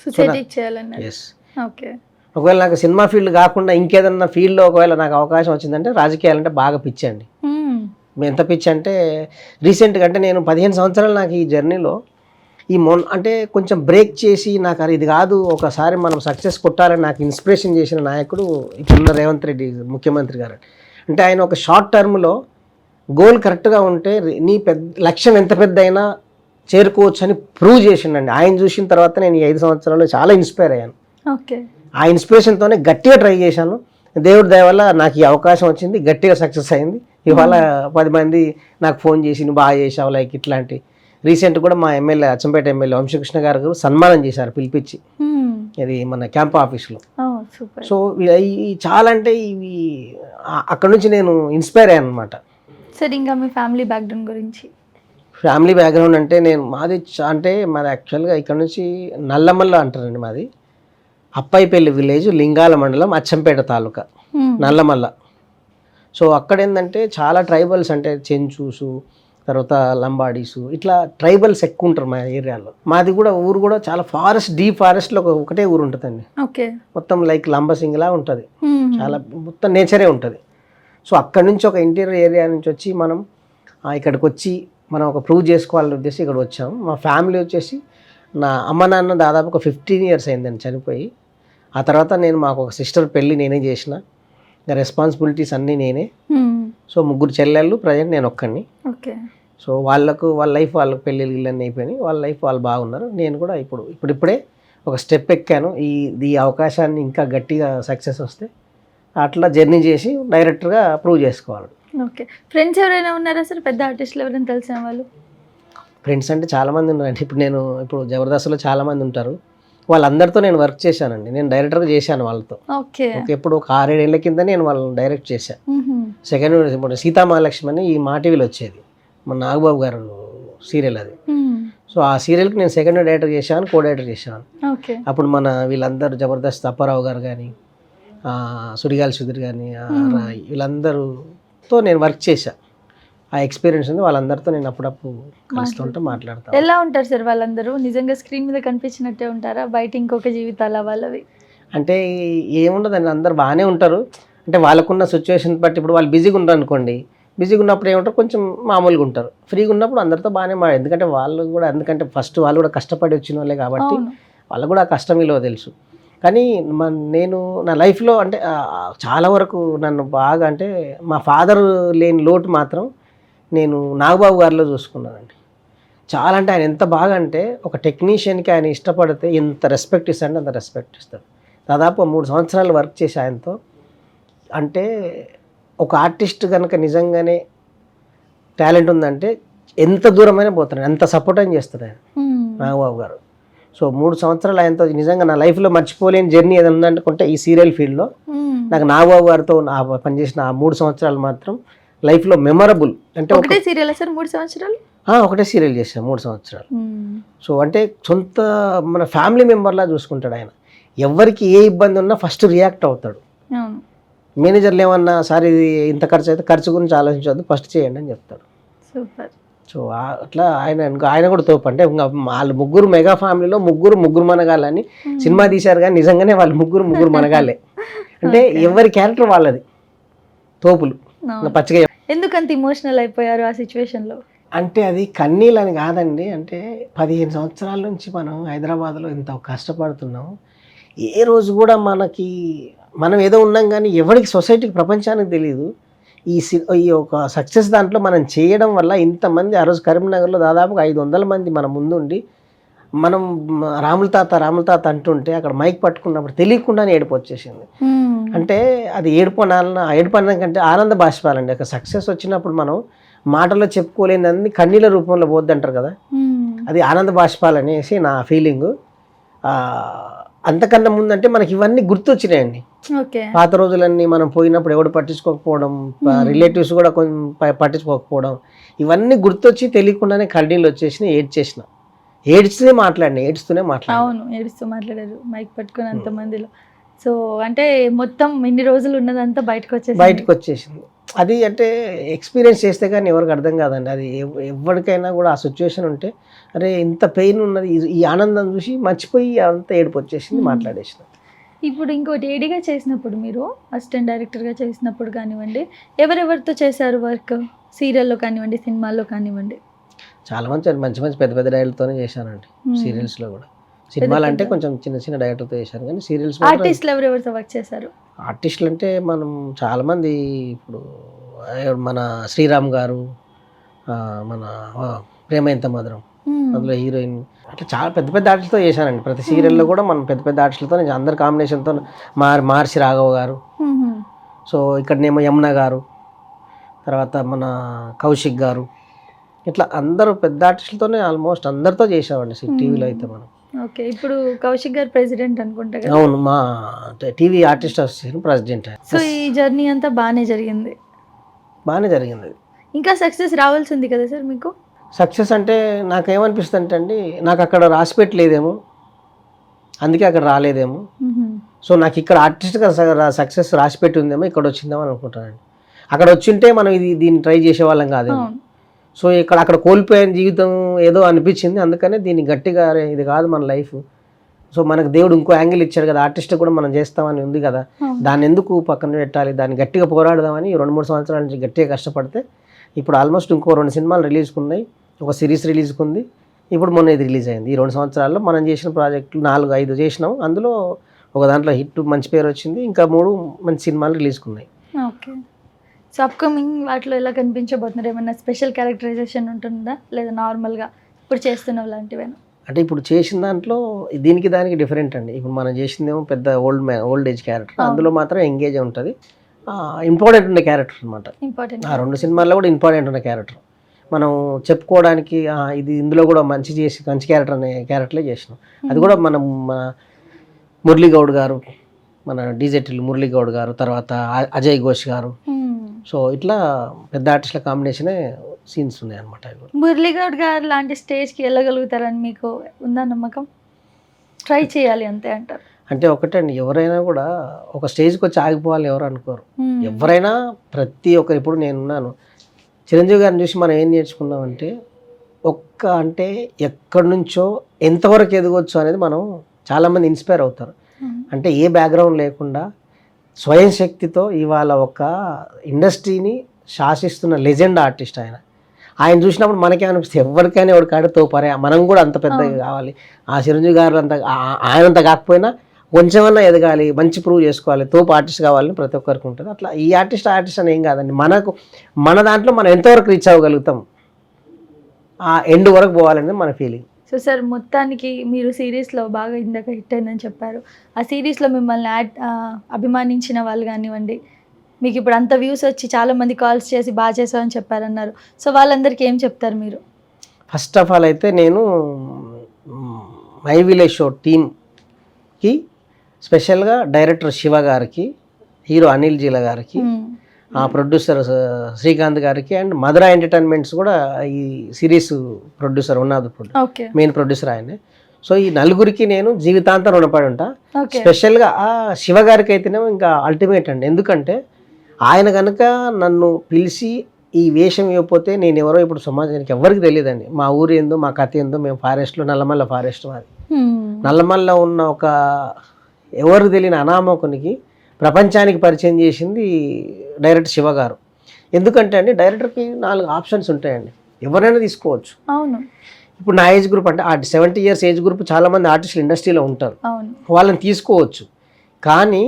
సొసైటీకి చేయాలన్నా. ఎస్. ఓకే, ఒకవేళ నాకు సినిమా ఫీల్డ్ కాకుండా ఇంకేదన్నా ఫీల్డ్లో ఒకవేళ నాకు అవకాశం వచ్చిందంటే రాజకీయాలంటే బాగా పిచ్చి అండి. ఎంత పిచ్చి అంటే రీసెంట్గా అంటే నేను 15 సంవత్సరాలు నాకు ఈ జర్నీలో అంటే కొంచెం బ్రేక్ చేసి నాకు అది ఇది కాదు, ఒకసారి మనం సక్సెస్ కొట్టాలని నాకు ఇన్స్పిరేషన్ చేసిన నాయకుడు ఇప్పుడున్న రేవంత్ రెడ్డి ముఖ్యమంత్రి గారు. అంటే ఆయన ఒక షార్ట్ టర్మ్లో గోల్ కరెక్ట్గా ఉంటే నీ లక్ష్యం ఎంత పెద్ద అయినా చేరుకోవచ్చు అని ప్రూవ్ చేసిండండి. ఆయన చూసిన తర్వాత నేను ఈ 5 సంవత్సరాల్లో చాలా ఇన్స్పైర్ అయ్యాను. ఓకే, ఆ ఇన్స్పిరేషన్తోనే గట్టిగా ట్రై చేశాను. దేవుడి దయ వల్ల నాకు ఈ అవకాశం వచ్చింది, గట్టిగా సక్సెస్ అయింది. ఇవాళ 10 మంది నాకు ఫోన్ చేసి నువ్వు బాగా చేసావు లైక్ ఇట్లాంటి. రీసెంట్ కూడా మా ఎమ్మెల్యే అచ్చంపేట ఎమ్మెల్యే వంశకృష్ణ గారు సన్మానం చేశారు పిలిపించి, ఇది మన క్యాంప్ ఆఫీస్లో. సో చాలా అంటే ఇవి అక్కడ నుంచి నేను ఇన్స్పైర్ అయ్యాను అనమాట. సార్ ఇంకా మీ ఫ్యామిలీ బ్యాక్గ్రౌండ్ గురించి? ఫ్యామిలీ బ్యాక్గ్రౌండ్ అంటే మాది యాక్చువల్గా ఇక్కడ నుంచి నల్లమల్ల అంటారండి మాది. అప్పాయిపల్లి విలేజ్, లింగాల మండలం, అచ్చంపేట తాలూకా, నల్లమల్ల. సో అక్కడ ఏంటంటే చాలా ట్రైబల్స్, అంటే చెంచూసు, తర్వాత లంబాడీసు, ఇట్లా ట్రైబల్స్ ఎక్కువ ఉంటారు మా ఏరియాలో. మాది కూడా ఊరు కూడా చాలా ఫారెస్ట్, డీప్ ఫారెస్ట్లో ఒకటే ఊరు ఉంటుందండి. ఓకే, మొత్తం లైక్ లంబసింగిలా ఉంటుంది, చాలా మొత్తం నేచరే ఉంటుంది. సో అక్కడ నుంచి ఒక ఇంటీరియర్ ఏరియా నుంచి వచ్చి మనం ఇక్కడికి వచ్చి మనం ఒక ప్రూవ్ చేసుకోవాలని ఉద్దేశం ఇక్కడ వచ్చాము. మా ఫ్యామిలీ వచ్చేసి నా అమ్మ నాన్న దాదాపు ఒక 15 years అయిందండి చనిపోయి. ఆ తర్వాత మాకు ఒక సిస్టర్ పెళ్ళి నేనే చేసిన, ఇంకా రెస్పాన్సిబిలిటీస్ అన్నీ నేనే. సో 3 చెల్లెళ్ళు, ప్రజెంట్ నేను ఒక్కడిని. ఓకే, సో వాళ్ళ లైఫ్ వాళ్ళకి పెళ్ళిళ్ళు ఇళ్ళన్నీ అయిపోయినాయి, వాళ్ళ లైఫ్ వాళ్ళు బాగున్నారు. నేను కూడా ఇప్పుడిప్పుడే ఒక స్టెప్ ఎక్కాను. ఈ అవకాశాన్ని ఇంకా గట్టిగా సక్సెస్ వస్తే అట్లా జర్నీ చేసి డైరెక్టర్గా ప్రూవ్ చేసుకోవాలి. ఓకే, ఫ్రెండ్స్ ఎవరైనా ఉన్నారా సార్, పెద్ద ఆర్టిస్టులు ఎవరైనా తెలిసిన వాళ్ళు? ఫ్రెండ్స్ అంటే చాలామంది ఉన్నారండి. ఇప్పుడు జబర్దస్త్లో చాలామంది ఉంటారు, వాళ్ళందరితో నేను వర్క్ చేశానండి. నేను డైరెక్టర్గా చేశాను వాళ్ళతో. ఓకే, ఎప్పుడు ఒక 6-7 ఏళ్ల కింద నేను వాళ్ళని డైరెక్ట్ చేశాను. సెకండ్ ఇప్పుడు సీతామహాలక్ష్మి అని ఈ మా టీవీలో వచ్చేది, మన నాగబాబు గారు సీరియల్ అది. సో ఆ సీరియల్కి నేను సెకండ్ డైరెక్టర్ చేశాను, కో డైరెక్టర్ చేశాను. అప్పుడు మన వీళ్ళందరూ జబర్దస్త్ అప్పారావు గారు కానీ, సుడిగాలి సుధీర్ కానీ, వీళ్ళందరూతో నేను వర్క్ చేశాను. ఆ ఎక్స్పీరియన్స్ ఉంది. వాళ్ళందరితో నేను అప్పుడప్పుడు కలుస్తుంటే మాట్లాడతాను. ఎలా ఉంటారు సార్ వాళ్ళందరూ? నిజంగా స్క్రీన్ మీద కనిపించినట్టే ఉంటారా, బయట ఇంకొక జీవితాల వాళ్ళవి? అంటే ఏముండదండి, అందరు బాగానే ఉంటారు. అంటే వాళ్ళకున్న సిచ్యువేషన్ బట్టి, ఇప్పుడు వాళ్ళు బిజీగా ఉంటారు అనుకోండి, బిజీగా ఉన్నప్పుడు ఏమంటారు, కొంచెం మామూలుగా ఉంటారు. ఫ్రీగా ఉన్నప్పుడు అందరితో బాగానే ఎందుకంటే వాళ్ళు కూడా, ఎందుకంటే ఫస్ట్ వాళ్ళు కూడా కష్టపడి వచ్చిన వాళ్ళే కాబట్టి వాళ్ళకు కూడా ఆ కష్టం విలువ తెలుసు. కానీ నేను నా లైఫ్లో అంటే చాలా వరకు నన్ను బాగా, అంటే మా ఫాదర్ లేని లోటు మాత్రం నేను నాగబాబు గారిలో చూసుకున్నానండి. చాలా అంటే ఆయన ఎంత బాగా అంటే, ఒక టెక్నీషియన్కి ఆయన ఇష్టపడితే ఎంత రెస్పెక్ట్ ఇస్తాడంటే అంత రెస్పెక్ట్ ఇస్తాడు. దాదాపు 3 సంవత్సరాలు వర్క్ చేసి ఆయనతో. అంటే ఒక ఆర్టిస్ట్ కనుక నిజంగానే టాలెంట్ ఉందంటే ఎంత దూరమైనా పోతాడు, ఎంత సపోర్ట్ అని చేస్తాడు ఆయన నాగబాబు గారు. సో 3 సంవత్సరాలు ఆయనతో నిజంగా నా లైఫ్లో మర్చిపోలేని జర్నీ ఏదైనా ఉందనుకుంటే ఈ సీరియల్ ఫీల్డ్లో నాకు నాగబాబు గారితో పనిచేసిన ఆ 3 సంవత్సరాలు మాత్రం లైఫ్లో మెమరబుల్. అంటే ఒకటే సీరియల్ సార్ 3 సంవత్సరాలు? ఒకటే సీరియల్ చేశాను 3 సంవత్సరాలు. సో అంటే సొంత మన ఫ్యామిలీ మెంబర్లా చూసుకుంటాడు ఆయన. ఎవరికి ఏ ఇబ్బంది ఉన్నా ఫస్ట్ రియాక్ట్ అవుతాడు. మేనేజర్లు ఏమన్నా, సార్ ఇది ఇంత ఖర్చు అయితే ఖర్చు గురించి ఆలోచించవద్దు, ఫస్ట్ చేయండి అని చెప్తాడు. సూపర్. సో అట్లా ఆయన కూడా తోపు. అంటే వాళ్ళు ముగ్గురు మెగా ఫ్యామిలీలో ముగ్గురు మనగాలని సినిమా తీశారు, కానీ నిజంగానే వాళ్ళు ముగ్గురు మనగాలే. అంటే ఎవరి క్యారెక్టర్ వాళ్ళది, తోపులు పచ్చగా. ఎందుకంత ఇమోషనల్ అయిపోయారు ఆ సిచ్యువేషన్లో? అంటే అది కన్నీళ్ళని కాదండి, అంటే 15 సంవత్సరాల నుంచి మనం హైదరాబాద్లో ఇంత కష్టపడుతున్నాం. ఏ రోజు కూడా మనం ఏదో ఉన్నాం, కానీ ఎవరికి, సొసైటీకి, ప్రపంచానికి తెలియదు ఈ ఒక సక్సెస్ దాంట్లో మనం చేయడం వల్ల ఇంతమంది. ఆ రోజు కరీంనగర్లో దాదాపుగా 500 మంది మన ముందుండి మనం రాముల తాత అంటుంటే అక్కడ మైక్ పట్టుకున్నప్పుడు తెలియకుండానే ఏడుపు వచ్చేసింది. అంటే అది ఏడుపు అన్న కంటే ఆనంద బాష్పాలండి. ఒక సక్సెస్ వచ్చినప్పుడు మనం మాటల్లో చెప్పుకోలేని కన్నీళ్ళ రూపంలో పోద్ది అంటారు కదా, అది ఆనంద బాష్పాలు అనేసి నా ఫీలింగు. అంతకన్నా ముందంటే మనకి ఇవన్నీ గుర్తొచ్చినాయండి. పాత రోజులన్నీ మనం పోయినప్పుడు ఎవడు పట్టించుకోకపోవడం, రిలేటివ్స్ కూడా కొంచెం పట్టించుకోకపోవడం, ఇవన్నీ గుర్తొచ్చి తెలియకుండానే కన్నీళ్ళు వచ్చేసినాయి. ఏడుస్తూనే మాట్లాడారు. అవును, ఏడుస్తూ మాట్లాడారు మైక్ పట్టుకుని అంతమందిలో. సో అంటే మొత్తం ఇన్ని రోజులు ఉన్నదంతా బయటకు వచ్చేసింది. అది అంటే ఎక్స్పీరియన్స్ చేస్తే కానీ ఎవరికి అర్థం కాదండి. అది ఎవరికైనా కూడా ఆ సిచ్యువేషన్ ఉంటే, అరే ఇంత పెయిన్ ఉన్నది, ఈ ఆనందం చూసి మర్చిపోయి అంత ఏడుపు వచ్చేసింది, మాట్లాడేసిన. ఇప్పుడు ఇంకోటి, ఏడీగా చేసినప్పుడు, మీరు అసిస్టెంట్ డైరెక్టర్గా చేసినప్పుడు కానివ్వండి, ఎవరెవరితో చేశారు వర్క్? సీరియల్లో కానివ్వండి, సినిమాల్లో కానివ్వండి. చాలా మంచి పెద్ద డైరెక్టర్తోనే చేశానండి. సీరియల్స్లో కూడా. సినిమాలు అంటే కొంచెం చిన్న డైరెక్టర్తో చేశాను, కానీ సీరియల్స్. ఆర్టిస్టులు ఎవరెవరితో వర్క్ చేశారు? ఆర్టిస్టులు అంటే మనం చాలామంది, ఇప్పుడు మన శ్రీరామ్ గారు, మన ప్రేమ ఎంత మధురం, అందులో హీరోయిన్, అట్లా చాలా పెద్ద ఆర్టిస్టులతో చేశానండి. ప్రతి సీరియల్లో కూడా మనం పెద్ద ఆర్టిస్టులతో, అందరి కాంబినేషన్తో. మార్చి రాఘవ గారు, సో ఇక్కడనేమో యమున గారు, తర్వాత మన కౌశిక్ గారు, ఇట్లా అందరూ పెద్ద ఆర్టిస్టులతోనే ఆల్మోస్ట్ అందరితో చేసామండి టీవీలో అయితే మనం. ఓకే, ఇప్పుడు కౌశిక్ గారు ప్రెసిడెంట్ అనుకుంటా కదా? అవును, మా TV artist association president. So ఈ జర్నీ అంతా బాగానే జరిగింది. ఇంకా సక్సెస్ రావాల్సింది కదా సార్ మీకు? సక్సెస్ అంటే నాకేమనిపిస్తుంది అంటే నాకు అక్కడ రాసి పెట్టలేదేమో, అందుకే అక్కడ రాలేదేమో. సో నాకు ఇక్కడ ఆర్టిస్ట్గా సక్సెస్ రాసి పెట్టి ఉందేమో, ఇక్కడ వచ్చిందేమో అని అనుకుంటానండి. అక్కడ వచ్చింటే మనం దీన్ని ట్రై చేసేవాళ్ళం కాదేమో. సో అక్కడ కోల్పోయిన జీవితం ఏదో అనిపించింది, అందుకనే దీన్ని గట్టిగా ఇది కాదు మన లైఫ్. సో మనకు దేవుడు ఇంకో యాంగిల్ ఇచ్చాడు కదా, ఆర్టిస్ట్ కూడా మనం చేస్తామని ఉంది కదా, దాన్ని ఎందుకు పక్కన పెట్టాలి, దాన్ని గట్టిగా పోరాడదామని 2-3 సంవత్సరాల నుంచి గట్టిగా కష్టపడితే ఇప్పుడు ఆల్మోస్ట్ ఇంకో 2 సినిమాలు రిలీజ్కి ఉన్నాయి, ఒక సిరీస్ రిలీజ్కి ఉంది. ఇప్పుడు మొన్న ఇది రిలీజ్ అయింది. ఈ 2 సంవత్సరాల్లో మనం చేసిన ప్రాజెక్టులు 4-5 చేసినాం. అందులో ఒక దాంట్లో హిట్, మంచి పేరు వచ్చింది. ఇంకా 3 మంచి సినిమాలు రిలీజ్కి ఉన్నాయి. ఓకే, సో అప్కమింగ్ వాటిలో ఎలా కనిపించబోతున్నారు? ఏమన్నా స్పెషల్ క్యారెక్టరైజేషన్ ఉంటుందా, లేదా నార్మల్గా ఇప్పుడు చేస్తున్న లాంటివేనా? అంటే ఇప్పుడు చేసిన దాంట్లో దానికి డిఫరెంట్ అండి. ఇప్పుడు మనం చేసిందేమో పెద్ద ఓల్డ్ ఏజ్ క్యారెక్టర్, అందులో మాత్రం ఎంగేజ్ ఉంటుంది, ఇంపార్టెంట్ ఉన్న క్యారెక్టర్ అనమాట. ఆ 2 సినిమాల్లో కూడా ఇంపార్టెంట్ ఉన్న క్యారెక్టర్. మనం చెప్పుకోవడానికి ఇందులో కూడా మంచి క్యారెక్టర్ అనే క్యారెక్టర్లే చేసినాం. అది కూడా మన మురళీగౌడ్ గారు, మన డీజెటిల్ మురళీగౌడ్ గారు, తర్వాత అజయ్ ఘోష్ గారు. సో ఇట్లా పెద్ద ఆర్టిస్టుల కాంబినేషనే సీన్స్ ఉన్నాయి అనమాట. మురళీగౌడ్ గారు లాంటి స్టేజ్కి వెళ్ళగలుగుతారని మీకు ఉందా నమ్మకం? ట్రై చేయాలి అంతే అంటారు? అంటే ఒకటండి, ఎవరైనా కూడా ఒక స్టేజ్కి వచ్చి ఆగిపోవాలి ఎవరు అనుకోరు. ఎవరైనా ప్రతి ఒక్కరు, ఇప్పుడు నేనున్నాను, చిరంజీవి గారిని చూసి మనం ఏం నేర్చుకున్నామంటే అంటే ఎక్కడి నుంచో ఎంతవరకు ఎదగొచ్చు అనేది మనం చాలామంది ఇన్స్పైర్ అవుతారు. అంటే ఏ బ్యాక్గ్రౌండ్ లేకుండా స్వయం శక్తితో ఇవాళ ఒక ఇండస్ట్రీని శాసిస్తున్న లెజెండ్ ఆర్టిస్ట్ ఆయన చూసినప్పుడు మనకే అనిపిస్తే ఎవరికైనా ఎవరికాడే తోపరే మనం కూడా అంత పెద్దగా కావాలి, ఆ చిరంజీవి గారు అంత ఆయనంత కాకపోయినా కొంచెమన్నా ఎదగాలి, మంచి ప్రూవ్ చేసుకోవాలి, తోపు ఆర్టిస్ట్ కావాలని ప్రతి ఒక్కరికి ఉంటుంది. అట్లా ఈ ఆర్టిస్ట్ అని ఏం కాదండి, మన దాంట్లో మనం ఎంతవరకు రీచ్ అవ్వగలుగుతాం, ఆ ఎండ్ వరకు పోవాలనేది మన ఫీలింగ్. సో సార్, మొత్తానికి మీరు సిరీస్లో బాగా ఇందాక హిట్ అయిందని చెప్పారు. ఆ సిరీస్లో మిమ్మల్ని అభిమానించిన వాళ్ళు కానివ్వండి, మీకు ఇప్పుడు అంత వ్యూస్ వచ్చి చాలామంది కాల్స్ చేసి బాగా చేసామని చెప్పారన్నారు. సో వాళ్ళందరికీ ఏం చెప్తారు మీరు? ఫస్ట్ ఆఫ్ ఆల్ అయితే నేను మై విలేజ్ షో టీమ్కి స్పెషల్గా డైరెక్టర్ శివ గారికి, హీరో అనిల్ జీల గారికి, ఆ ప్రొడ్యూసర్ శ్రీకాంత్ గారికి అండ్ మధుర ఎంటర్టైన్మెంట్స్ కూడా ఈ సిరీస్ ప్రొడ్యూసర్ ఉన్నది, మెయిన్ ప్రొడ్యూసర్ ఆయనే. సో ఈ నలుగురికి నేను జీవితాంతం రుణపడి ఉంటా. స్పెషల్గా ఆ శివ గారికి అయితేనేమో ఇంకా అల్టిమేట్ అండి. ఎందుకంటే ఆయన కనుక నన్ను పిలిచి ఈ వేషం ఇవ్వకపోతే నేను ఎవరో ఇప్పుడు సమాజానికి ఎవరికి తెలియదండి. మా ఊరు ఏందో, మా కథ ఏందో, మేము ఫారెస్ట్లో నల్లమల్ల ఫారెస్ట్ మాది. నల్లమల్ల ఉన్న ఒక ఎవరికి తెలియని అనామకునికి ప్రపంచానికి పరిచయం చేసింది డైరెక్టర్ శివ గారు. ఎందుకంటే అండి డైరెక్టర్కి 4 ఆప్షన్స్ ఉంటాయండి, ఎవరైనా తీసుకోవచ్చు. అవును, ఇప్పుడు నా ఏజ్ గ్రూప్ అంటే 70 years ఏజ్ గ్రూప్ చాలామంది ఆర్టిస్టులు ఇండస్ట్రీలో ఉంటారు, వాళ్ళని తీసుకోవచ్చు. కానీ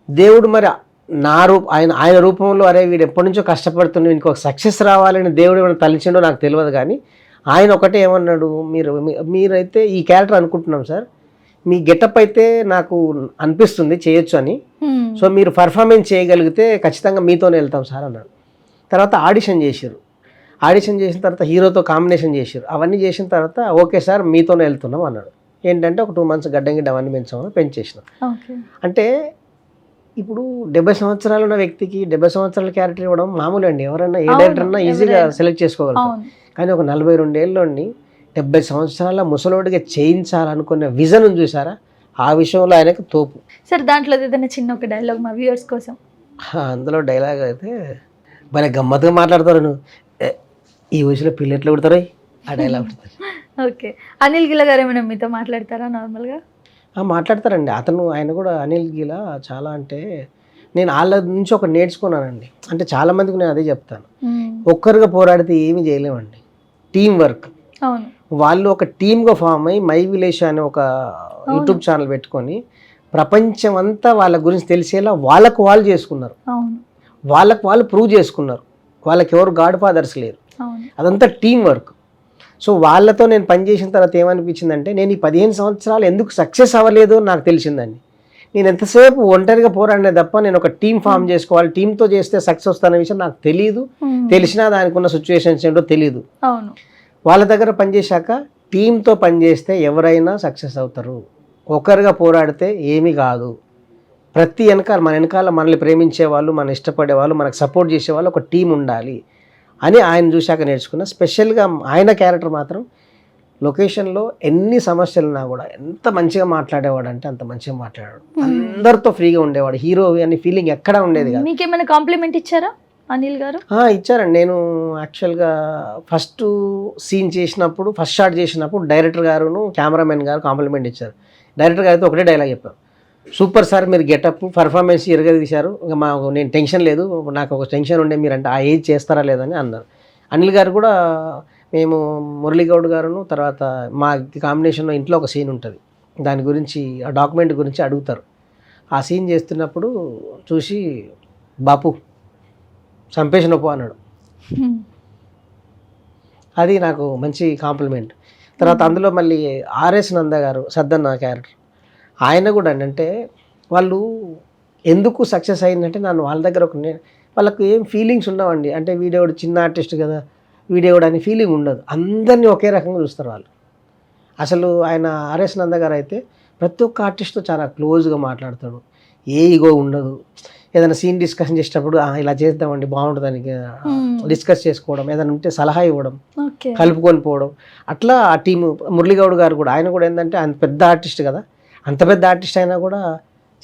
దేవుడు మరి ఆయన రూపంలో అరే వీడు ఎప్పటి నుంచో కష్టపడుతున్నా వీనికి ఒక సక్సెస్ రావాలని దేవుడు ఏమైనా తలిచిండో నాకు తెలియదు. కానీ ఆయన ఒకటే ఏమన్నాడు, మీరైతే ఈ క్యారెక్టర్ అనుకుంటున్నాం సార్, మీ గెటప్ అయితే నాకు అనిపిస్తుంది చేయొచ్చు అని, సో మీరు పర్ఫార్మెన్స్ చేయగలిగితే ఖచ్చితంగా మీతోనే వెళ్తాం సార్ అన్నాడు. తర్వాత ఆడిషన్ చేశారు, ఆడిషన్ చేసిన తర్వాత హీరోతో కాంబినేషన్ చేశారు. అవన్నీ చేసిన తర్వాత ఓకే సార్ మీతోనే వెళ్తున్నాం అన్నాడు. ఏంటంటే ఒక 2 months గడ్డంగిడ్డ అవన్నీ పెంచేసినాం. అంటే ఇప్పుడు 70 సంవత్సరాలు ఉన్న వ్యక్తికి 70 సంవత్సరాల క్యారెక్టర్ ఇవ్వడం మామూలు అండి, ఎవరైనా ఏ డైరెక్టర్ అన్నా ఈజీగా సెలెక్ట్ చేసుకోగలుగుతాం. కానీ ఒక 42 ఏళ్ళని 70 సంవత్సరాల ముసలోడిగా చేయించాలనుకున్న విజన్ చూసారా, ఆ విషయంలో ఆయనకు తోపు. సార్ దాంట్లో ఏదైనా చిన్న ఒక డైలాగ్ మా వ్యూవర్స్ కోసం. అందులో డైలాగ్ అయితే భలే గమ్మత్తుగా మాట్లాడతారు, నువ్వు ఈ వయసులో పిల్లట్లు కొడతారు ఆ డైలాగ్. ఓకే, అనిల్ గిల గారు ఏమైనా మీతో మాట్లాడతారా నార్మల్గా? మాట్లాడతారండి. ఆయన కూడా అనిల్ గిల చాలా అంటే నేను వాళ్ళ నుంచి ఒక నేర్చుకున్నానండి. అంటే చాలామందికి నేను అదే చెప్తాను, ఒక్కరిగా పోరాడితే ఏమీ చేయలేమండి, టీం వర్క్. అవును, వాళ్ళు ఒక టీమ్గా ఫామ్ అయ్యి మై విలేజ్ అనే ఒక యూట్యూబ్ ఛానల్ పెట్టుకొని ప్రపంచం అంతా వాళ్ళ గురించి తెలిసేలా వాళ్ళకు వాళ్ళు చేసుకున్నారు, వాళ్ళకు వాళ్ళు ప్రూవ్ చేసుకున్నారు. వాళ్ళకి ఎవరు గాడ్ ఫాదర్స్ లేరు, అదంతా టీం వర్క్. సో వాళ్ళతో నేను పనిచేసిన తర్వాత ఏమనిపించిందంటే నేను ఈ 15 సంవత్సరాలు ఎందుకు సక్సెస్ అవ్వలేదు నాకు తెలిసిందండి. నేను ఎంతసేపు ఒంటరిగా పోరాడినే తప్ప నేను ఒక టీం ఫామ్ చేసుకోవాలి, టీంతో చేస్తే సక్సెస్ వస్తున్న విషయం నాకు తెలియదు. తెలిసినా దానికి ఉన్న సిచ్యువేషన్స్ ఏంటో తెలియదు. వాళ్ళ దగ్గర పనిచేశాక టీంతో పనిచేస్తే ఎవరైనా సక్సెస్ అవుతారు, ఒకరిగా పోరాడితే ఏమీ కాదు. ప్రతి మన వెనకాల మనల్ని ప్రేమించే వాళ్ళు, మన ఇష్టపడే వాళ్ళు, మనకు సపోర్ట్ చేసేవాళ్ళు ఒక టీం ఉండాలి అని ఆయన చూశాక నేర్చుకున్నా. స్పెషల్గా ఆయన క్యారెక్టర్ మాత్రం లొకేషన్లో ఎన్ని సమస్యలున్నా కూడా ఎంత మంచిగా మాట్లాడేవాడు అంటే అంత మంచిగా మాట్లాడాడు, అందరితో ఫ్రీగా ఉండేవాడు, హీరో అని ఫీలింగ్ ఎక్కడా ఉండేది కాదు. మీకేమైనా కాంప్లిమెంట్ ఇచ్చారా అనిల్ గారు? ఇచ్చారండి. నేను యాక్చువల్గా ఫస్ట్ సీన్ చేసినప్పుడు, ఫస్ట్ షాట్ చేసినప్పుడు డైరెక్టర్ గారును కెమెరామెన్ గారు కాంప్లిమెంట్ ఇచ్చారు. డైరెక్టర్ గారితో ఒకటే డైలాగ్ చెప్పారు, సూపర్ సార్ మీరు గెటప్ పర్ఫార్మెన్స్ తీశారు, ఇంకా మాకు నేను టెన్షన్ లేదు, నాకు ఒక టెన్షన్ ఉండే మీరంటే ఆ ఏజ్ చేస్తారా లేదని అన్నారు. అనిల్ గారు కూడా మేము మురళీగౌడ్ గారును తర్వాత మా కాంబినేషన్లో ఇంట్లో ఒక సీన్ ఉంటుంది, దాని గురించి ఆ డాక్యుమెంట్ గురించి అడుగుతారు. ఆ సీన్ చేస్తున్నప్పుడు చూసి బాపు చంపేసినప్పు అన్నాడు. అది నాకు మంచి కాంప్లిమెంట్. తర్వాత అందులో మళ్ళీ ఆర్ఎస్ నంద గారు సద్దన్న క్యారెక్టర్, ఆయన కూడా అంటే వాళ్ళు ఎందుకు సక్సెస్ అయిందంటే నన్ను వాళ్ళ దగ్గర వాళ్ళకు ఏం ఫీలింగ్స్ ఉండవండి. అంటే వీడియో చిన్న ఆర్టిస్ట్ కదా వీడియో అని ఫీలింగ్ ఉండదు, అందరినీ ఒకే రకంగా చూస్తారు వాళ్ళు. అసలు ఆయన ఆర్ఎస్ నంద గారు అయితే ప్రతి ఒక్క ఆర్టిస్ట్తో చాలా క్లోజ్గా మాట్లాడతాడు, ఏ ఈగో ఉండదు. ఏదైనా సీన్ డిస్కషన్ చేసేటప్పుడు ఇలా చేద్దామండి బాగుంటుందని డిస్కస్ చేసుకోవడం, ఏదైనా ఉంటే సలహా ఇవ్వడం, కలుపుకొని పోవడం, అట్లా ఆ టీము. మురళీగౌడ్ గారు కూడా ఆయన కూడా ఏంటంటే ఆయన పెద్ద ఆర్టిస్ట్ కదా, అంత పెద్ద ఆర్టిస్ట్ అయినా కూడా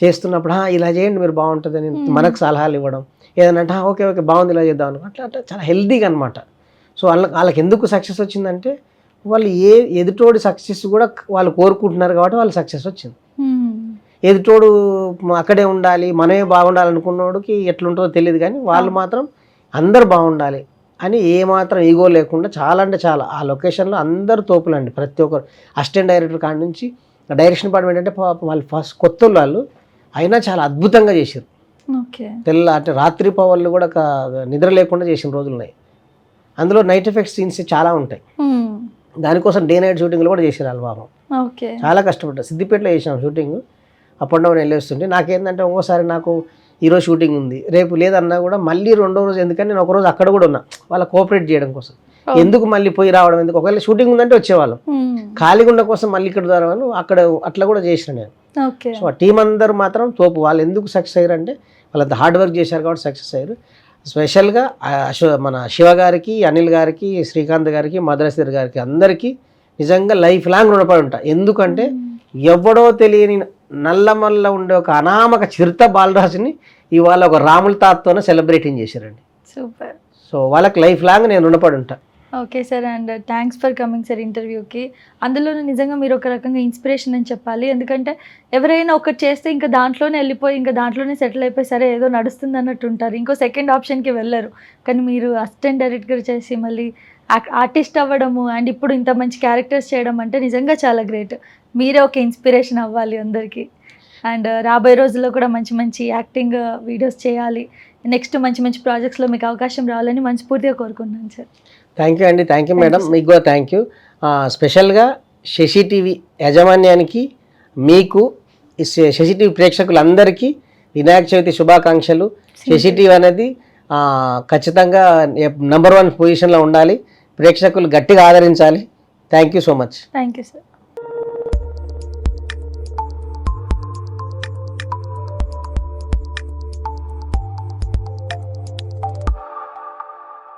చేస్తున్నప్పుడు ఇలా చేయండి మీరు బాగుంటుందని మనకు సలహాలు ఇవ్వడం, ఏదైనా అంటే ఓకే ఓకే బాగుంది ఇలా చేద్దాం అనుకో అట్లా అట్లా చాలా హెల్దీగా అనమాట. సో వాళ్ళకి ఎందుకు సక్సెస్ వచ్చిందంటే వాళ్ళు ఎదుటోడి సక్సెస్ కూడా వాళ్ళు కోరుకుంటున్నారు కాబట్టి వాళ్ళు సక్సెస్ వచ్చింది. ఎదుటోడు అక్కడే ఉండాలి మనమే బాగుండాలి అనుకున్నోడికి ఎట్లుంటుందో తెలియదు, కానీ వాళ్ళు మాత్రం అందరు బాగుండాలి అని ఏమాత్రం ఈగో లేకుండా చాలా అంటే చాలా ఆ లొకేషన్లో అందరు తోపులండి. ప్రతి ఒక్కరు అసిస్టెంట్ డైరెక్టర్ కాడి నుంచి డైరెక్షన్ డిపార్ట్మెంట్ అంటే వాళ్ళు ఫస్ట్ కొత్త వాళ్ళు అయినా చాలా అద్భుతంగా చేశారు. అంటే రాత్రి పవర్లు కూడా నిద్ర లేకుండా చేసిన రోజులు ఉన్నాయి. అందులో నైట్ ఎఫెక్ట్స్ సీన్స్ చాలా ఉంటాయి. దానికోసం డే నైట్ షూటింగ్లు కూడా చేశారు వాళ్ళు పాపం. చాలా కష్టపడ్డారు. సిద్దిపేటలో చేసాం షూటింగ్, అప్ అండ్ డౌన్ వెళ్ళేస్తుంటే నాకేంటంటే ఒక్కోసారి నాకు ఈరోజు షూటింగ్ ఉంది రేపు లేదన్నా కూడా మళ్ళీ రెండో రోజు, ఎందుకని నేను ఒకరోజు అక్కడ కూడా ఉన్నా వాళ్ళ కోఆపరేట్ చేయడం కోసం. ఎందుకు మళ్ళీ పోయి రావడం ఎందుకు, ఒకవేళ షూటింగ్ ఉందంటే వచ్చేవాళ్ళం, ఖాళీగా ఉన్న కోసం మళ్ళీ ఇక్కడ ద్వారా అక్కడ అట్లా కూడా చేసిన నేను. సో ఆ టీం అందరూ మాత్రం తోపు. వాళ్ళు ఎందుకు సక్సెస్ అయ్యారు అంటే వాళ్ళంత హార్డ్ వర్క్ చేశారు కాబట్టి సక్సెస్ అయ్యారు. స్పెషల్గా మన శివ గారికి, అనిల్ గారికి, శ్రీకాంత్ గారికి, మద్రాసిర్ గారికి అందరికీ నిజంగా లైఫ్ లాంగ్ రుణపడి ఉంటా. ఎందుకంటే ఎవడో తెలియని నల్లమల్ల ఉండే ఒక అనామక చిరుత బాలరాజుని ఇవాళ ఒక రాముల తాతతోనే సెలబ్రేటింగ్ చేశారండి. సూపర్. సో వాళ్ళకి లైఫ్ లాంగ్ నేను రుణపడి ఉంటా. Okay sir, and thanks for coming sir ఇంటర్వ్యూకి. అందులోనూ నిజంగా మీరు ఒక రకంగా ఇన్స్పిరేషన్ అని చెప్పాలి. ఎందుకంటే ఎవరైనా ఒకటి చేస్తే ఇంకా దాంట్లోనే వెళ్ళిపోయి ఇంకా దాంట్లోనే సెటిల్ అయిపోయి సరే ఏదో నడుస్తుంది అన్నట్టు ఉంటారు, ఇంకో సెకండ్ ఆప్షన్కి వెళ్ళరు. కానీ మీరు అసిస్టెంట్ డైరెక్టర్ చేసి మళ్ళీ ఆర్టిస్ట్ అవ్వడము అండ్ ఇప్పుడు ఇంత మంచి క్యారెక్టర్స్ చేయడం అంటే నిజంగా చాలా గ్రేట్. మీరే ఒక ఇన్స్పిరేషన్ అవ్వాలి అందరికీ. అండ్ రాబోయే రోజుల్లో కూడా మంచి మంచి యాక్టింగ్ వీడియోస్ చేయాలి, నెక్స్ట్ మంచి మంచి ప్రాజెక్ట్స్లో మీకు అవకాశం రావాలని మనస్ఫూర్తిగా కోరుకుంటున్నాను సార్. థ్యాంక్ యూ అండి. థ్యాంక్ యూ మేడం, మీకు కూడా థ్యాంక్ యూ. స్పెషల్గా శశి టీవీ యాజమాన్యానికి, మీకు శశి టీవీ ప్రేక్షకులందరికీ వినాయక చవితి శుభాకాంక్షలు. శశి టీవీ అనేది ఖచ్చితంగా నంబర్ 1 పొజిషన్లో ఉండాలి, ప్రేక్షకులు గట్టిగా ఆదరించాలి. Thank you so much. Thank you sir.